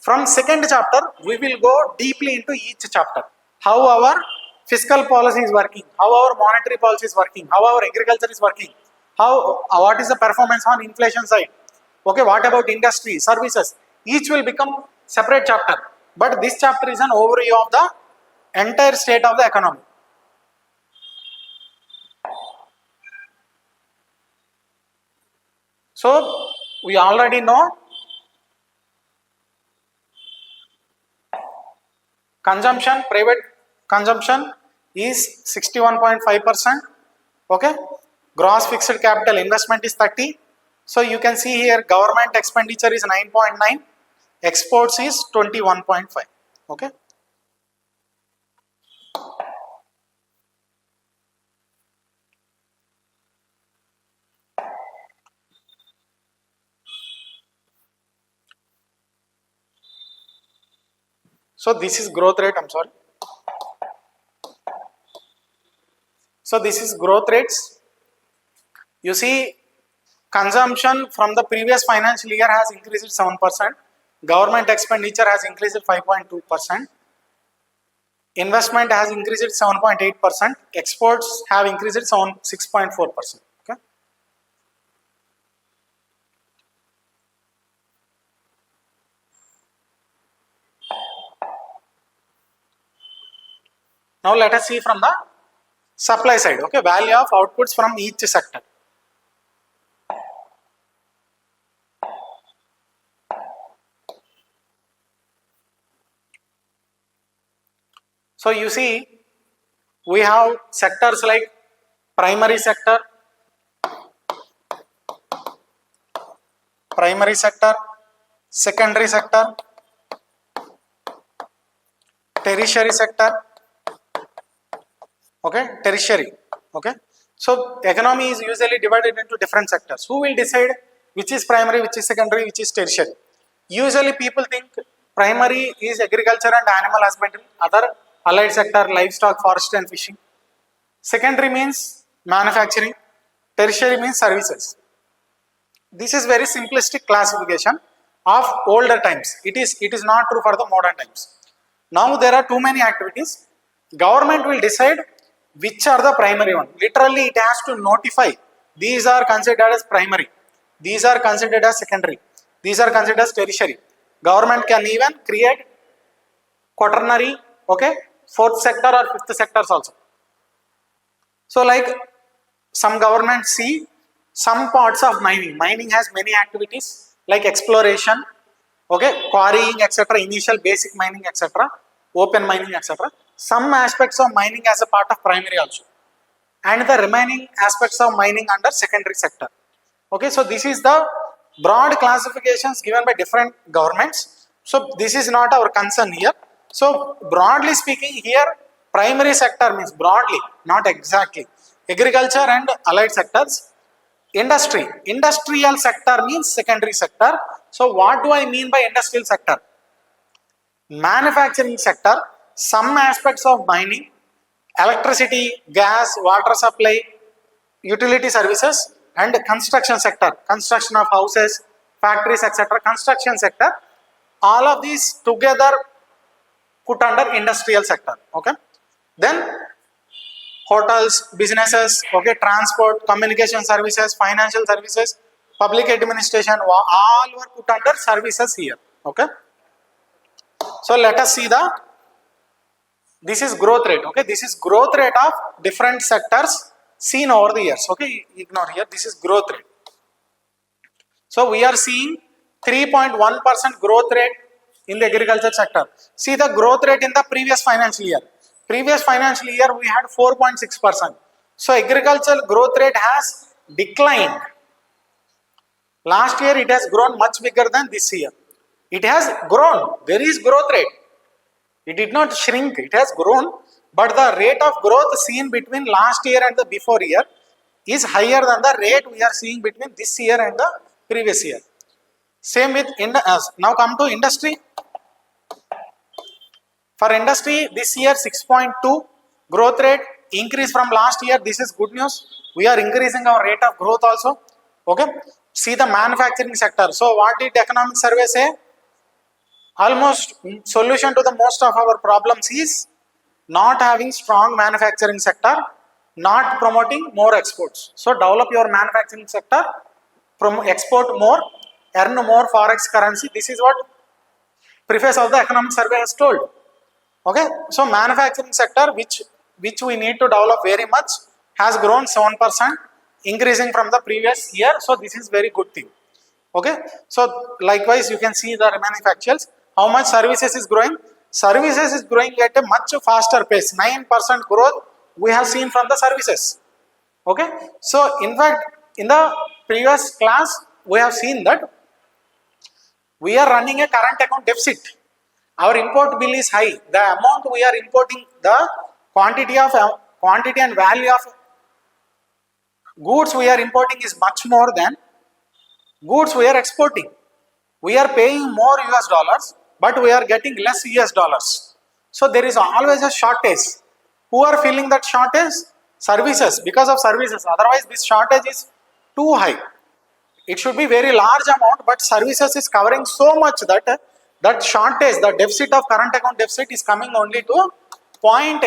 From second chapter, we will go deeply into each chapter. How our fiscal policy is working, how our monetary policy is working, how our agriculture is working, what is the performance on inflation side. Okay, what about industry, services? Each will become separate chapter. But this chapter is an overview of the entire state of the economy. So we already know Consumption, private consumption is 61.5%. Okay. Gross fixed capital investment is 30. So you can see here government expenditure is 9.9, exports is 21.5. Okay. So this is growth rate, I'm sorry. So this is growth rates. You see consumption from the previous financial year has increased 7%. Government expenditure has increased 5.2%. Investment has increased 7.8%. Exports have increased 6.4%. Okay. Now let us see from the supply side. Okay, value of outputs from each sector. So you see, we have sectors like primary sector, secondary sector, tertiary sector. Okay, tertiary. Okay, so economy is usually divided into different sectors. Who will decide which is primary, which is secondary, which is tertiary? Usually people think primary is agriculture and animal husbandry, other allied sector, livestock, forestry and fishing. Secondary means manufacturing, tertiary means services. This is very simplistic classification of older times. It is not true for the modern times. Now there are too many activities. Government will decide which are the primary one. Literally it has to notify. These are considered as primary. These are considered as secondary. These are considered as tertiary. Government can even create quaternary, okay, fourth sector or fifth sectors also. So like some governments see some parts of mining. Mining has many activities like exploration, okay, quarrying, etc., initial basic mining, etc., open mining, etc. Some aspects of mining as a part of primary also, and the remaining aspects of mining under secondary sector. Okay, so this is the broad classifications given by different governments. So this is not our concern here. So broadly speaking here, primary sector means broadly, not exactly, agriculture and allied sectors. Industry, industrial sector means secondary sector. So what do I mean by industrial sector? Manufacturing sector, some aspects of mining, electricity, gas, water supply, utility services, and construction sector, construction of houses, factories, etc. Construction sector, all of these together put under industrial sector. Okay, then hotels, businesses, okay, transport, communication services, financial services, public administration, all were put under services here. Okay, so let us see this is growth rate. Okay, this is growth rate of different sectors seen over the years. Okay, ignore here, this is growth rate. So we are seeing 3.1% growth rate in the agriculture sector. See the growth rate in the previous financial year. Previous financial year we had 4.6%. So agricultural growth rate has declined. Last year it has grown much bigger than this year. It has grown. There is growth rate. It did not shrink. It has grown. But the rate of growth seen between last year and the before year is higher than the rate we are seeing between this year and the previous year. Same with now come to industry. For industry, this year 6.2 growth rate, increase from last year. This is good news. We are increasing our rate of growth also. Okay. See the manufacturing sector. So what did economic survey say? Almost solution to the most of our problems is not having strong manufacturing sector, not promoting more exports. So develop your manufacturing sector, export more, earn more forex currency. This is what preface of the economic survey has told. Okay, so manufacturing sector which we need to develop very much has grown 7%, increasing from the previous year. So this is very good thing. Okay, so likewise you can see the remaining factuals. How much services is growing? Services is growing at a much faster pace. 9% growth we have seen from the services. Okay. So in fact, in the previous class, we have seen that we are running a current account deficit. Our import bill is high. The amount we are importing, the quantity and value of goods we are importing is much more than goods we are exporting. We are paying more US dollars, but we are getting less US dollars. So there is always a shortage. Who are filling that shortage? Services, because of services. Otherwise, this shortage is too high. It should be very large amount, but services is covering so much that that shortage, the deficit of current account deficit is coming only to 0.8%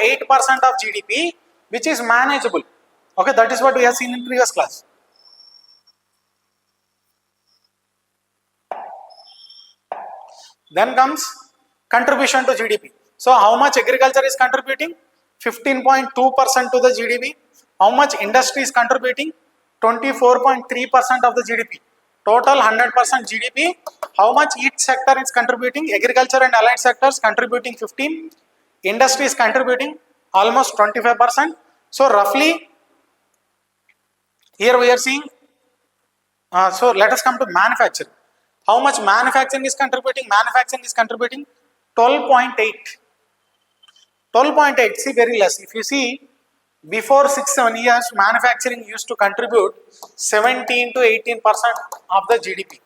of GDP, which is manageable. Okay, that is what we have seen in previous class. Then comes contribution to GDP. So how much agriculture is contributing? 15.2% to the GDP. How much industry is contributing? 24.3% of the GDP. Total 100% GDP. How much each sector is contributing? Agriculture and allied sectors contributing 15. Industry is contributing almost 25%. So roughly, here we are seeing, so let us come to manufacturing. How much manufacturing is contributing? Manufacturing is contributing 12.8. 12.8, see, very less. If you see, before 6-7 years, manufacturing used to contribute 17 to 18% of the GDP.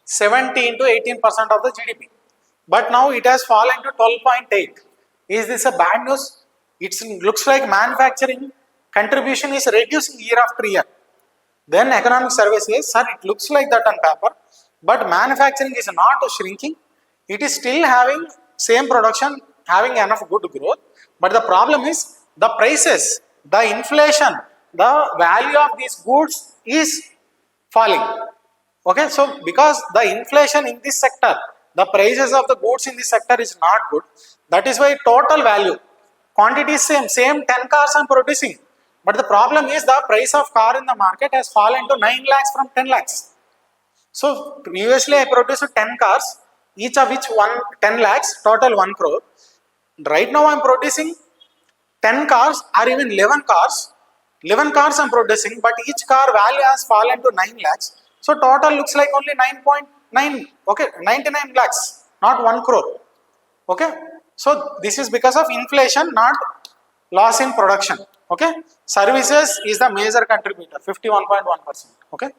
17 to 18% of the GDP. But now it has fallen to 12.8. Is this a bad news? It looks like manufacturing contribution is reducing year after year. Then economic survey says, sir, it looks like that on paper, but manufacturing is not shrinking. It is still having same production, having enough good growth. But the problem is the prices, the inflation, the value of these goods is falling. Okay, so because the inflation in this sector, the prices of the goods in this sector is not good. That is why total value, quantity is same 10 cars I am producing. But the problem is the price of car in the market has fallen to 9 lakhs from 10 lakhs. So previously I produced 10 cars, each of which 10 lakhs, total 1 crore. Right now I am producing 10 cars or even 11 cars. 11 cars I am producing, but each car value has fallen to 9 lakhs. So total looks like only 9.9, okay, 99 lakhs, not 1 crore. Okay, so this is because of inflation, not loss in production. Okay, services is the major contributor, 51.1%. Okay.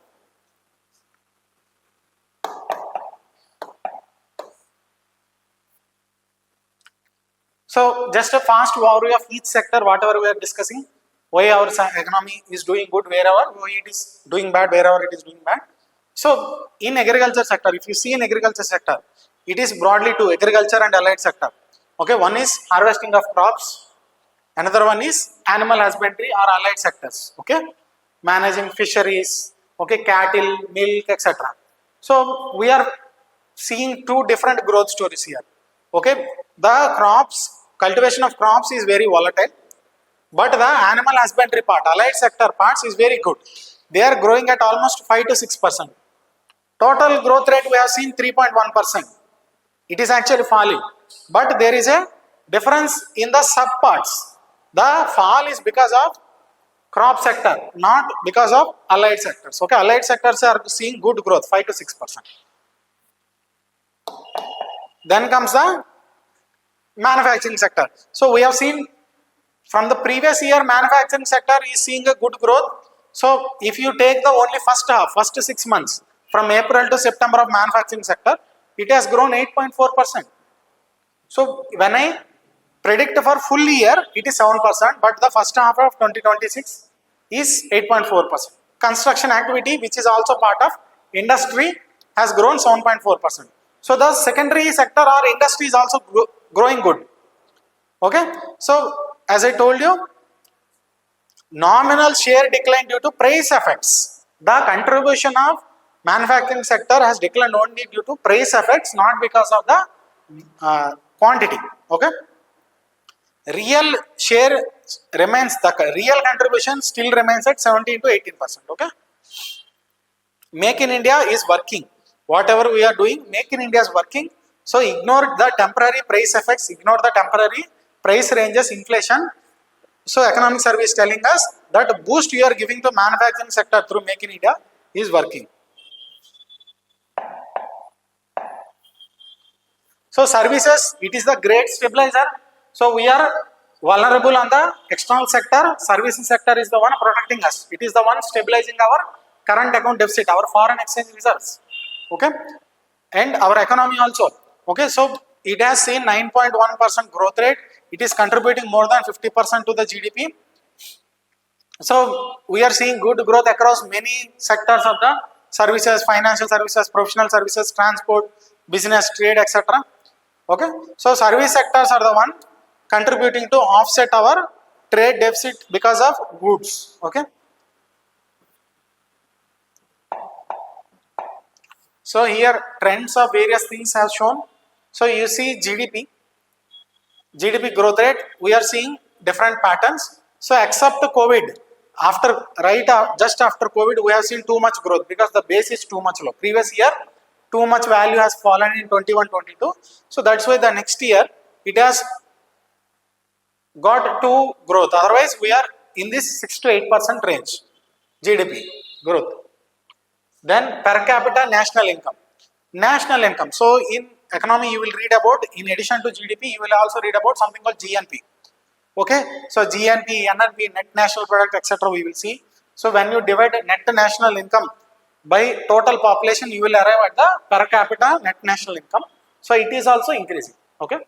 So just a fast overview of each sector, whatever we are discussing, why our economy is doing good wherever, why it is doing bad wherever it is doing bad. So in agriculture sector, if you see in agriculture sector, it is broadly two, agriculture and allied sector. Okay, one is harvesting of crops. Another one is animal husbandry or allied sectors, okay, managing fisheries, okay, cattle, milk, etc. So we are seeing two different growth stories here, okay. The crops, cultivation of crops is very volatile, but the animal husbandry part, allied sector parts is very good. They are growing at almost 5 to 6%. Total growth rate we have seen 3.1%. It is actually falling, but there is a difference in the sub parts. The fall is because of crop sector, not because of allied sectors. Okay, allied sectors are seeing good growth, 5 to 6%. Then comes the manufacturing sector. So we have seen from the previous year, manufacturing sector is seeing a good growth. So if you take the only first half, first 6 months, from April to September of manufacturing sector, it has grown 8.4%. So when I predict for full year, it is 7%, but the first half of 2026 is 8.4%. Construction activity, which is also part of industry, has grown 7.4%. So the secondary sector or industry is also growing good. Okay, so as I told you, nominal share declined due to price effects. The contribution of manufacturing sector has declined only due to price effects, not because of the quantity. Okay. Real share remains, the real contribution still remains at 17 to 18%. Okay. Make in India is working. Whatever we are doing, Make in India is working. So ignore the temporary price effects, ignore the temporary price ranges, inflation. So economic survey is telling us that boost you are giving to manufacturing sector through Make in India is working. So services, it is the great stabilizer. So we are vulnerable on the external sector. Services sector is the one protecting us. It is the one stabilizing our current account deficit, our foreign exchange reserves. Okay, and our economy also. Okay, so it has seen 9.1% growth rate. It is contributing more than 50% to the GDP. So we are seeing good growth across many sectors of the services, financial services, professional services, transport, business, trade, etc. Okay, so service sectors are the one contributing to offset our trade deficit because of goods. Okay, so here trends of various things have shown. So you see GDP growth rate, we are seeing different patterns. So except COVID, just after COVID, we have seen too much growth because the base is too much low. Previous year, too much value has fallen in 21-22. So that's why the next year it has got to growth. Otherwise, we are in this 6 to 8% range GDP growth. Then per capita national income. National income. So in economy, you will read about, in addition to GDP, you will also read about something called GNP. Okay, so GNP, NNP, net national product, etc. we will see. So when you divide net national income by total population, you will arrive at the per capita net national income. So it is also increasing. Okay.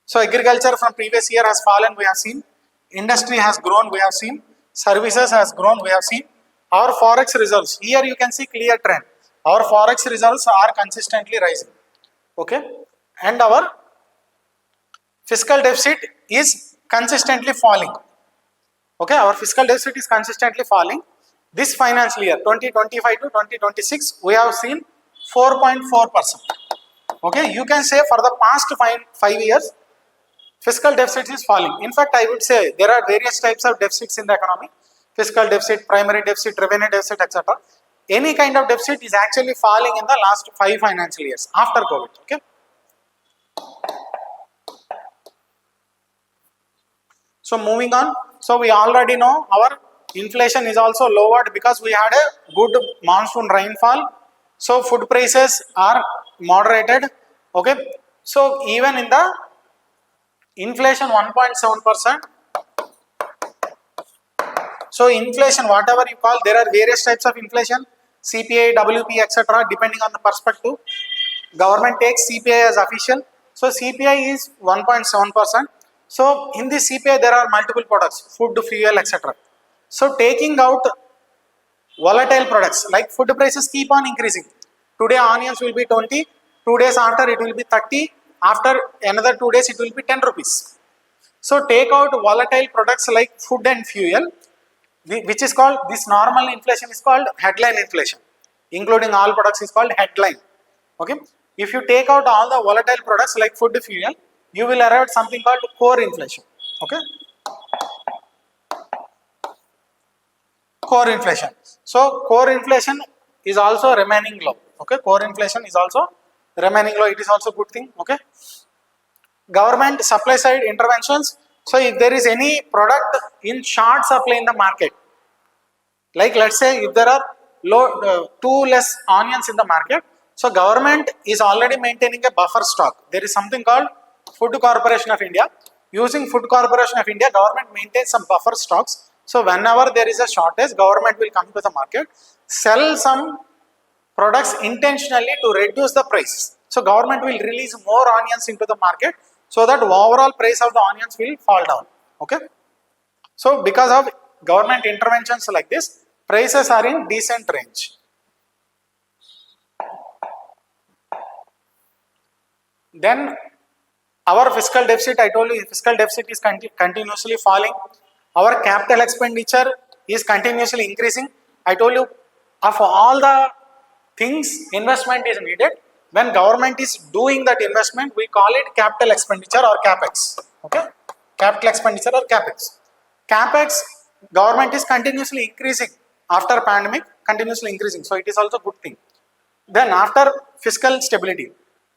So agriculture from previous year has fallen, we have seen. Industry has grown, we have seen. Services has grown, we have seen. Our forex reserves, here you can see clear trend. Our forex reserves are consistently rising. Okay, and our fiscal deficit is consistently falling. Okay, our fiscal deficit is consistently falling. This financial year, 2025 to 2026, we have seen 4.4%. Okay, you can say for the past 5 years, fiscal deficit is falling. In fact, I would say there are various types of deficits in the economy. Fiscal deficit, primary deficit, revenue deficit, etc. Any kind of deficit is actually falling in the last 5 financial years after COVID. Okay. So moving on, so we already know our inflation is also lowered because we had a good monsoon rainfall. So food prices are moderated. Okay, so even in the inflation 1.7%. So inflation, whatever you call, there are various types of inflation, CPI, WP, etc. depending on the perspective. Government takes CPI as official. So CPI is 1.7%. So in this CPI there are multiple products, food, fuel, etc. So taking out volatile products like food prices keep on increasing. Today onions will be 20, 2 days after it will be 30, after another 2 days it will be 10 rupees. So take out volatile products like food and fuel, which is called, this normal inflation is called headline inflation. Including all products is called headline. Okay. If you take out all the volatile products like food, fuel, you will arrive at something called core inflation. Okay. Core inflation. So core inflation is also remaining low. Okay. Core inflation is also remaining low. It is also a good thing. Okay. Government supply side interventions. So if there is any product in short supply in the market, like let's say if there are too less onions in the market, so government is already maintaining a buffer stock. There is something called Food Corporation of India. Using Food Corporation of India, government maintains some buffer stocks. So whenever there is a shortage, government will come to the market, sell some products intentionally to reduce the price. So government will release more onions into the market so that overall price of the onions will fall down. Okay. So because of government interventions like this, prices are in decent range. Then our fiscal deficit, I told you, fiscal deficit is continuously falling. Our capital expenditure is continuously increasing. I told you, of all the things investment is needed, when government is doing that investment, we call it capital expenditure or capex. Okay, capital expenditure or capex. Capex, government is continuously increasing after pandemic, continuously increasing. So it is also a good thing. Then after fiscal stability,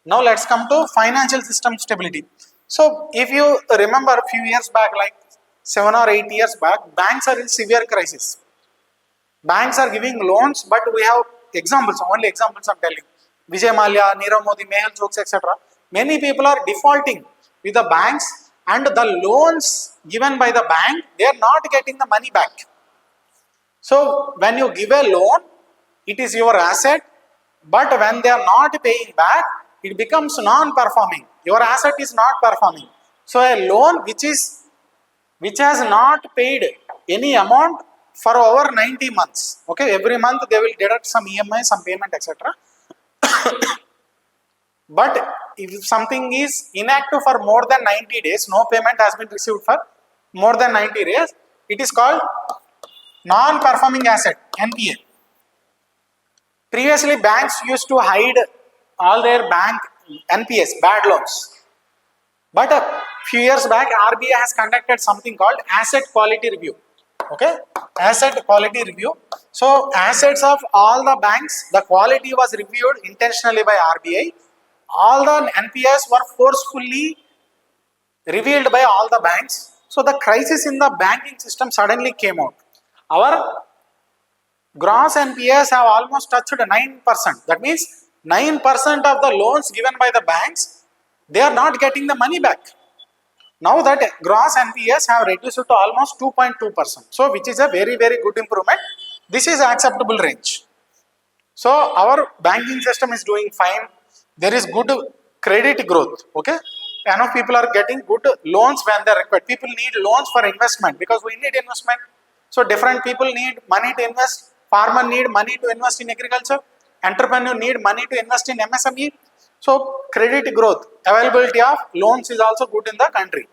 now let's come to financial system stability. So if you remember a few years back, like 7 or 8 years back, banks are in severe crisis. Banks are giving loans, but we have examples, only examples I'm telling. Vijay Mallya, Nirav Modi, Mehul Chokshi, etc. Many people are defaulting with the banks, and the loans given by the bank, they are not getting the money back. So when you give a loan, it is your asset, but when they are not paying back, it becomes non-performing. Your asset is not performing. So a loan which has not paid any amount for over 90 months. Okay, every month they will deduct some EMI, some payment, etc. But if something is inactive for more than 90 days, no payment has been received for more than 90 days, it is called non-performing asset, NPA. Previously, banks used to hide all their bank NPS, bad loans. But a few years back, RBI has conducted something called asset quality review. Okay, asset quality review. So assets of all the banks, the quality was reviewed intentionally by RBI. All the NPS were forcefully revealed by all the banks. So the crisis in the banking system suddenly came out. Our gross NPS have almost touched 9%. That means 9% of the loans given by the banks, they are not getting the money back. Now that gross NPS have reduced to almost 2.2%. So which is a very, very good improvement. This is acceptable range. So our banking system is doing fine. There is good credit growth. Okay, enough people are getting good loans when they are required. People need loans for investment because we need investment. So different people need money to invest. Farmer need money to invest in agriculture. Entrepreneur need money to invest in MSME. So credit growth, availability of loans is also good in the country.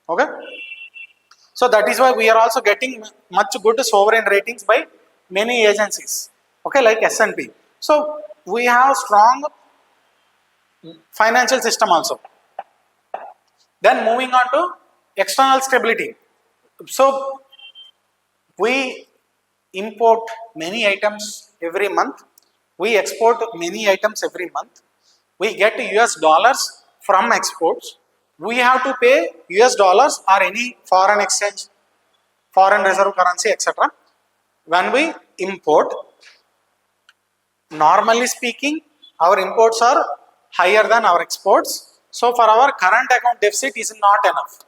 Okay. So that is why we are also getting much good sovereign ratings by many agencies. Okay, like S&P. So we have strong financial system also. Then moving on to external stability. So we import many items every month. We export many items every month. We get US dollars from exports. We have to pay US dollars or any foreign exchange, foreign reserve currency, etc. When we import, normally speaking, our imports are higher than our exports. So for our current account deficit is not enough.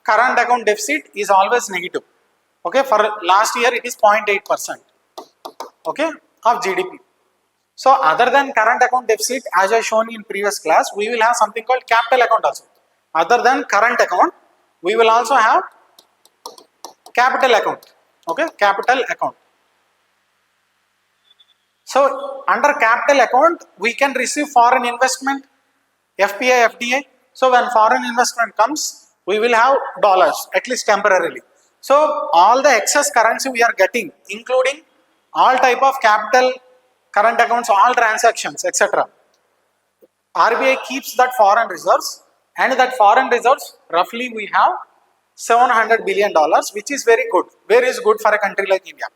Current account deficit is always negative. Okay, for last year it is 0.8%. Okay, of GDP. So other than current account deficit, as I shown in previous class, we will have something called capital account also. Other than current account, we will also have capital account. Okay, capital account. So under capital account, we can receive foreign investment, FPI, FDI. So when foreign investment comes, we will have dollars, at least temporarily. So all the excess currency we are getting, including all type of capital, current accounts, all transactions, etc. RBI keeps that foreign reserves, and that foreign reserves, roughly we have $700 billion, which is very good. Very is good for a country like India.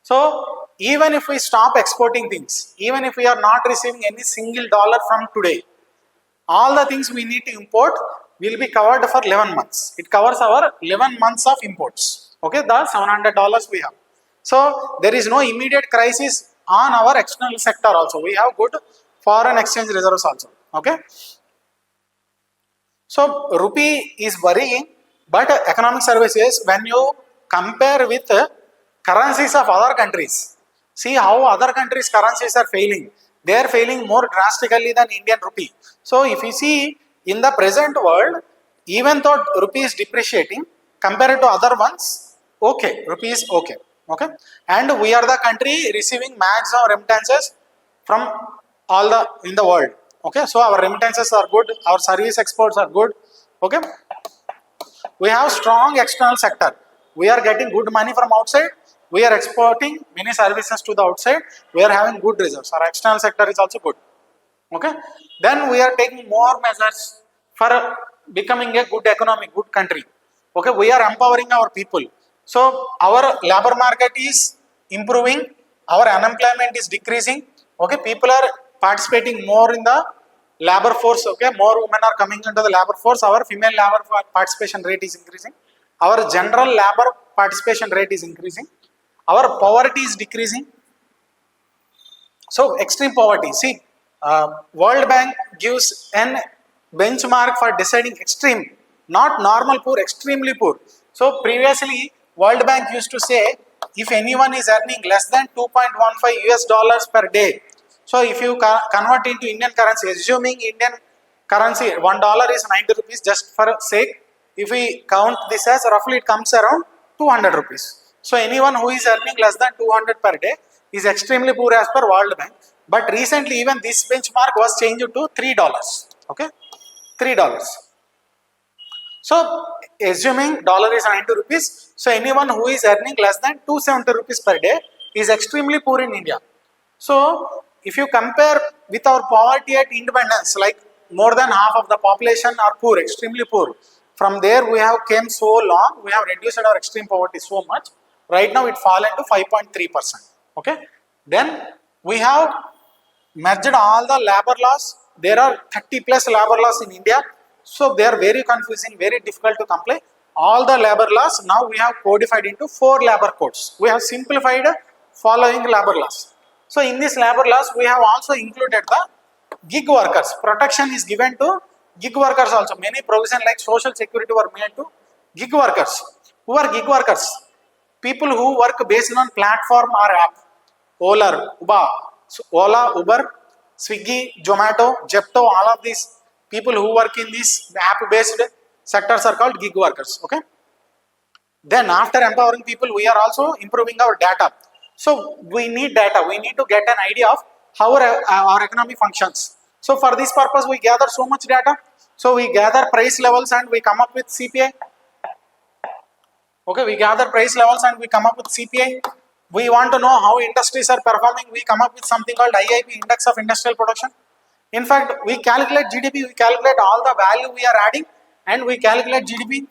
So even if we stop exporting things, even if we are not receiving any single dollar from today, all the things we need to import will be covered for 11 months. It covers our 11 months of imports. Okay, the $700 we have. So there is no immediate crisis on our external sector also. We have good foreign exchange reserves also. Okay. So rupee is worrying, but economic services, when you compare with currencies of other countries, see how other countries' currencies are failing. They are failing more drastically than Indian rupee. So if you see in the present world, even though rupee is depreciating, compared to other ones, okay, rupee is okay. Okay, and we are the country receiving maximum remittances from all the in the world. Okay, so our remittances are good, our service exports are good. Okay, we have strong external sector. We are getting good money from outside. We are exporting many services to the outside. We are having good reserves. Our external sector is also good. Okay, then we are taking more measures for becoming a good economy, good country. Okay, we are empowering our people. So our labor market is improving. Our unemployment is decreasing. Okay, people are participating more in the labor force. Okay, more women are coming into the labor force. Our female labor participation rate is increasing. Our general labor participation rate is increasing. Our poverty is decreasing. So extreme poverty. See, World Bank gives an benchmark for deciding extreme, not normal poor, extremely poor. So previously, World Bank used to say if anyone is earning less than 2.15 US dollars per day. So if you convert into Indian currency, assuming Indian currency $1 is 90 rupees, just for sake, if we count this as roughly, it comes around 200 rupees. So anyone who is earning less than 200 per day is extremely poor as per World Bank. But recently even this benchmark was changed to $3. Okay, $3. So assuming dollar is 90 rupees, so anyone who is earning less than 270 rupees per day is extremely poor in India. So if you compare with our poverty at independence, like more than half of the population are poor, extremely poor. From there we have came so long, we have reduced our extreme poverty so much. Right now it fallen to 5.3%. Okay. Then we have merged all the labor laws. There are 30 plus labor laws in India. So they are very confusing, very difficult to comply. All the labor laws now we have codified into 4 labor codes. We have simplified following labor laws. So in these labor laws we have also included the gig workers. Protection is given to gig workers also. Many provisions like social security were made to gig workers. Who are gig workers? People who work based on platform or app. Ola, Uber, Swiggy, Zomato, Jepto, all of these people who work in these app-based sectors are called gig workers. Okay. Then after empowering people, we are also improving our data. So we need data. We need to get an idea of how our economy functions. So for this purpose, we gather so much data. So we gather price levels and we come up with CPI. Okay, we gather price levels and we come up with CPI. We want to know how industries are performing. We come up with something called IIP, Index of Industrial Production. In fact, we calculate GDP, we calculate all the value we are adding and we calculate GDP.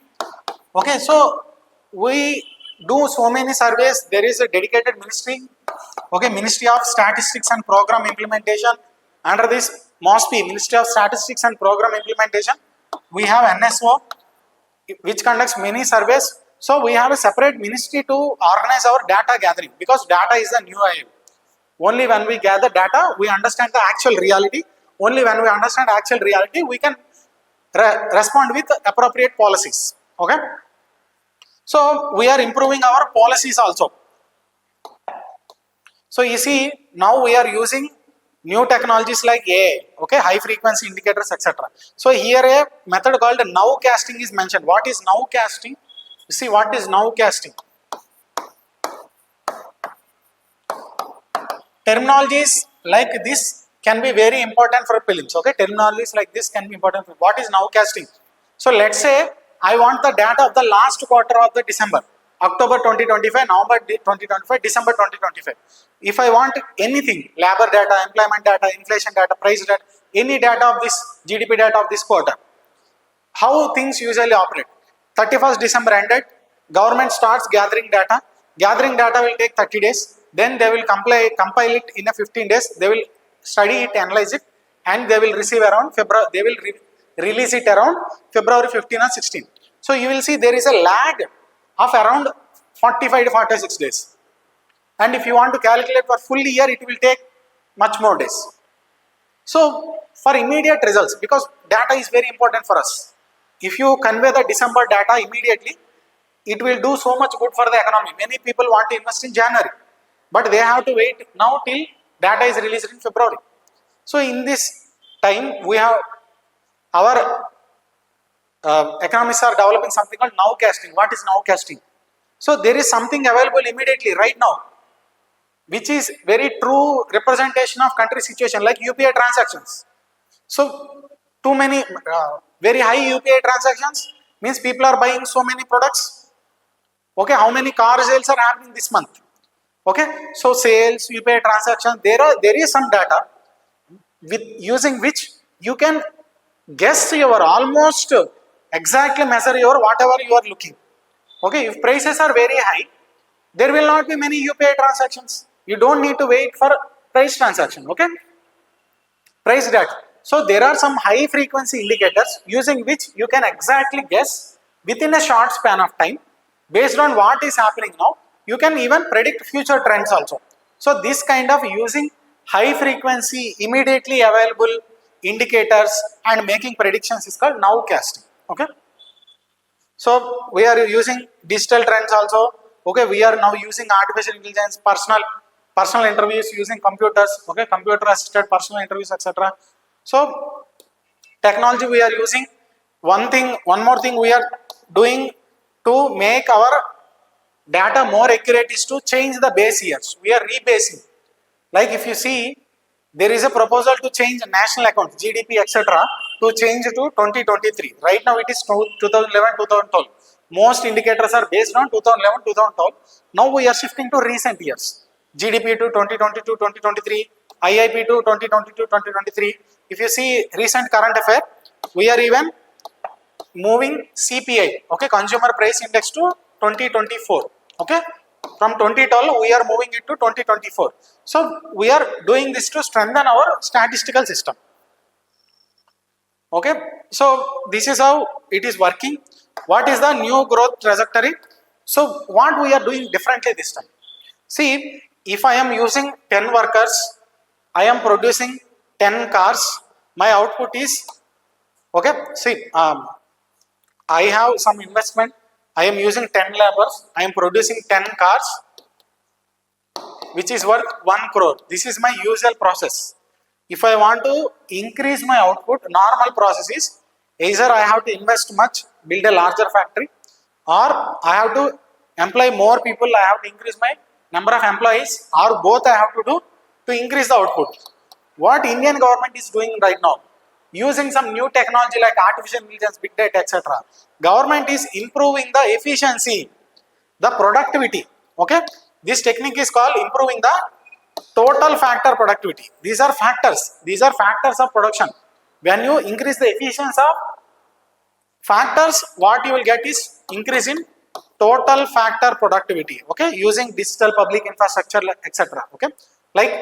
Okay, so we do so many surveys. There is a dedicated ministry, okay, Ministry of Statistics and Program Implementation. Under this MOSPI, Ministry of Statistics and Program Implementation, we have NSO, which conducts many surveys. So we have a separate ministry to organize our data gathering, because data is the new AI. Only when we gather data, we understand the actual reality. Only when we understand actual reality, we can respond with appropriate policies. Okay. So we are improving our policies also. So you see, now we are using new technologies like AI, okay, high frequency indicators, etc. So here a method called nowcasting is mentioned. What is nowcasting? You see, what is nowcasting? Terminologies like this can be very important for prelims. Okay, terminologies like this can be important. What is nowcasting? So let's say I want the data of the last quarter of the December, October 2025, November 2025, December 2025. If I want anything, labor data, employment data, inflation data, price data, any data of this GDP data of this quarter, how things usually operate? 31st December ended, government starts gathering data. Gathering data will take 30 days. Then they will compile it in a 15 days. They will study it, analyze it, and they will receive around February. They will release it around February 15 or 16. So you will see there is a lag of around 45 to 46 days. And if you want to calculate for full year, it will take much more days. So for immediate results, because data is very important for us. If you convey the December data immediately, it will do so much good for the economy. Many people want to invest in January, but they have to wait now till data is released in February. So in this time, we have our economists are developing something called nowcasting. What is nowcasting? So there is something available immediately right now, which is very true representation of country situation, like UPI transactions. So too many very high UPI transactions means people are buying so many products. Okay, how many car sales are happening this month? Okay, so sales, UPI transactions, there is some data with using which you can guess your almost exactly measure your whatever you are looking. Okay, if prices are very high, there will not be many UPI transactions. You don't need to wait for price transaction. Okay, price data. So there are some high frequency indicators using which you can exactly guess within a short span of time based on what is happening now. You can even predict future trends also. So this kind of using high frequency immediately available indicators and making predictions is called nowcasting. Okay, so we are using digital trends also. Okay, we are now using artificial intelligence, personal interviews using computers. Okay, computer assisted personal interviews, etc. So technology we are using. One more thing we are doing to make our data more accurate is to change the base years. We are rebasing. Like if you see, there is a proposal to change national account, GDP, etc. to change to 2023. Right now it is 2011, 2012. Most indicators are based on 2011, 2012. Now we are shifting to recent years. GDP to 2022, 2023, IIP to 2022, 2023. If you see recent current affair, we are even moving CPI, okay, Consumer Price Index to 2024. Okay, from 2012 we are moving it to 2024. So we are doing this to strengthen our statistical system. Okay, so this is how it is working. What is the new growth trajectory? So what we are doing differently this time? See, if I am using 10 workers, I am producing 10 cars, my output is, okay, see, I have some investment, I am using 10 laborers, I am producing 10 cars, which is worth 1 crore. This is my usual process. If I want to increase my output, normal process is either I have to invest much, build a larger factory, or I have to employ more people, I have to increase my number of employees, or both I have to do to increase the output. What Indian government is doing right now, using some new technology like artificial intelligence, big data, etc. Government is improving the efficiency, the productivity. Okay, this technique is called improving the total factor productivity. These are factors of production. When you increase the efficiency of factors, what you will get is increase in total factor productivity. Okay, using digital public infrastructure, etc. Okay, like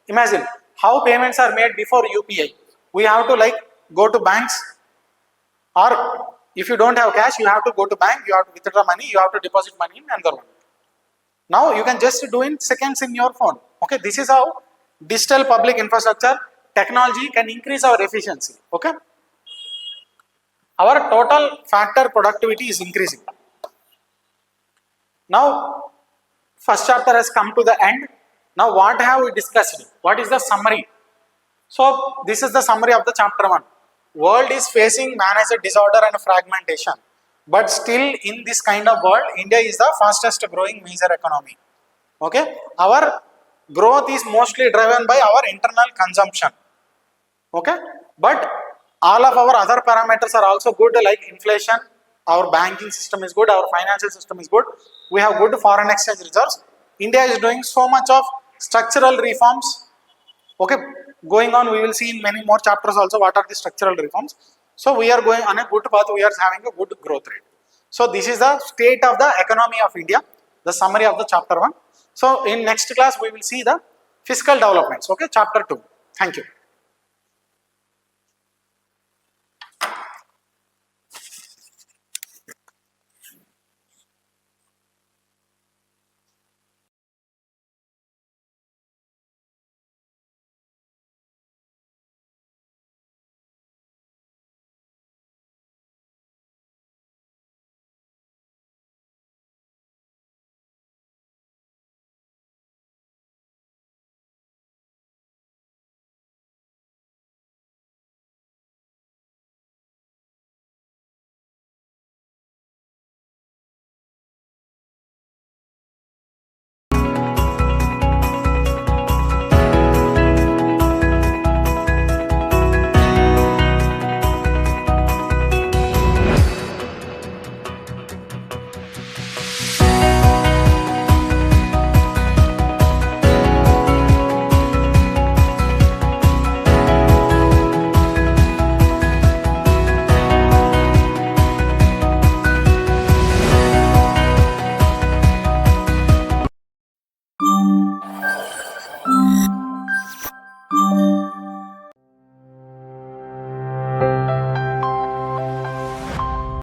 imagine how payments are made before UPI. We have to like go to banks, or if you don't have cash, you have to go to bank, you have to withdraw money, you have to deposit money in another one. Now you can just do in seconds in your phone. Okay, this is how digital public infrastructure technology can increase our efficiency. Okay, our total factor productivity is increasing. Now first chapter has come to the end. Now what have we discussed? What is the summary? So this is the summary of the chapter 1. World is facing managed disorder and fragmentation, but still in this kind of world, India is the fastest growing major economy. Okay, our growth is mostly driven by our internal consumption. Okay, but all of our other parameters are also good, like inflation, our banking system is good, our financial system is good, we have good foreign exchange reserves. India is doing so much of structural reforms. Okay, going on, we will see in many more chapters also what are the structural reforms. So we are going on a good path, we are having a good growth rate. So this is the state of the economy of India, the summary of the chapter 1. So in next class we will see the fiscal developments. Okay, chapter 2. Thank you.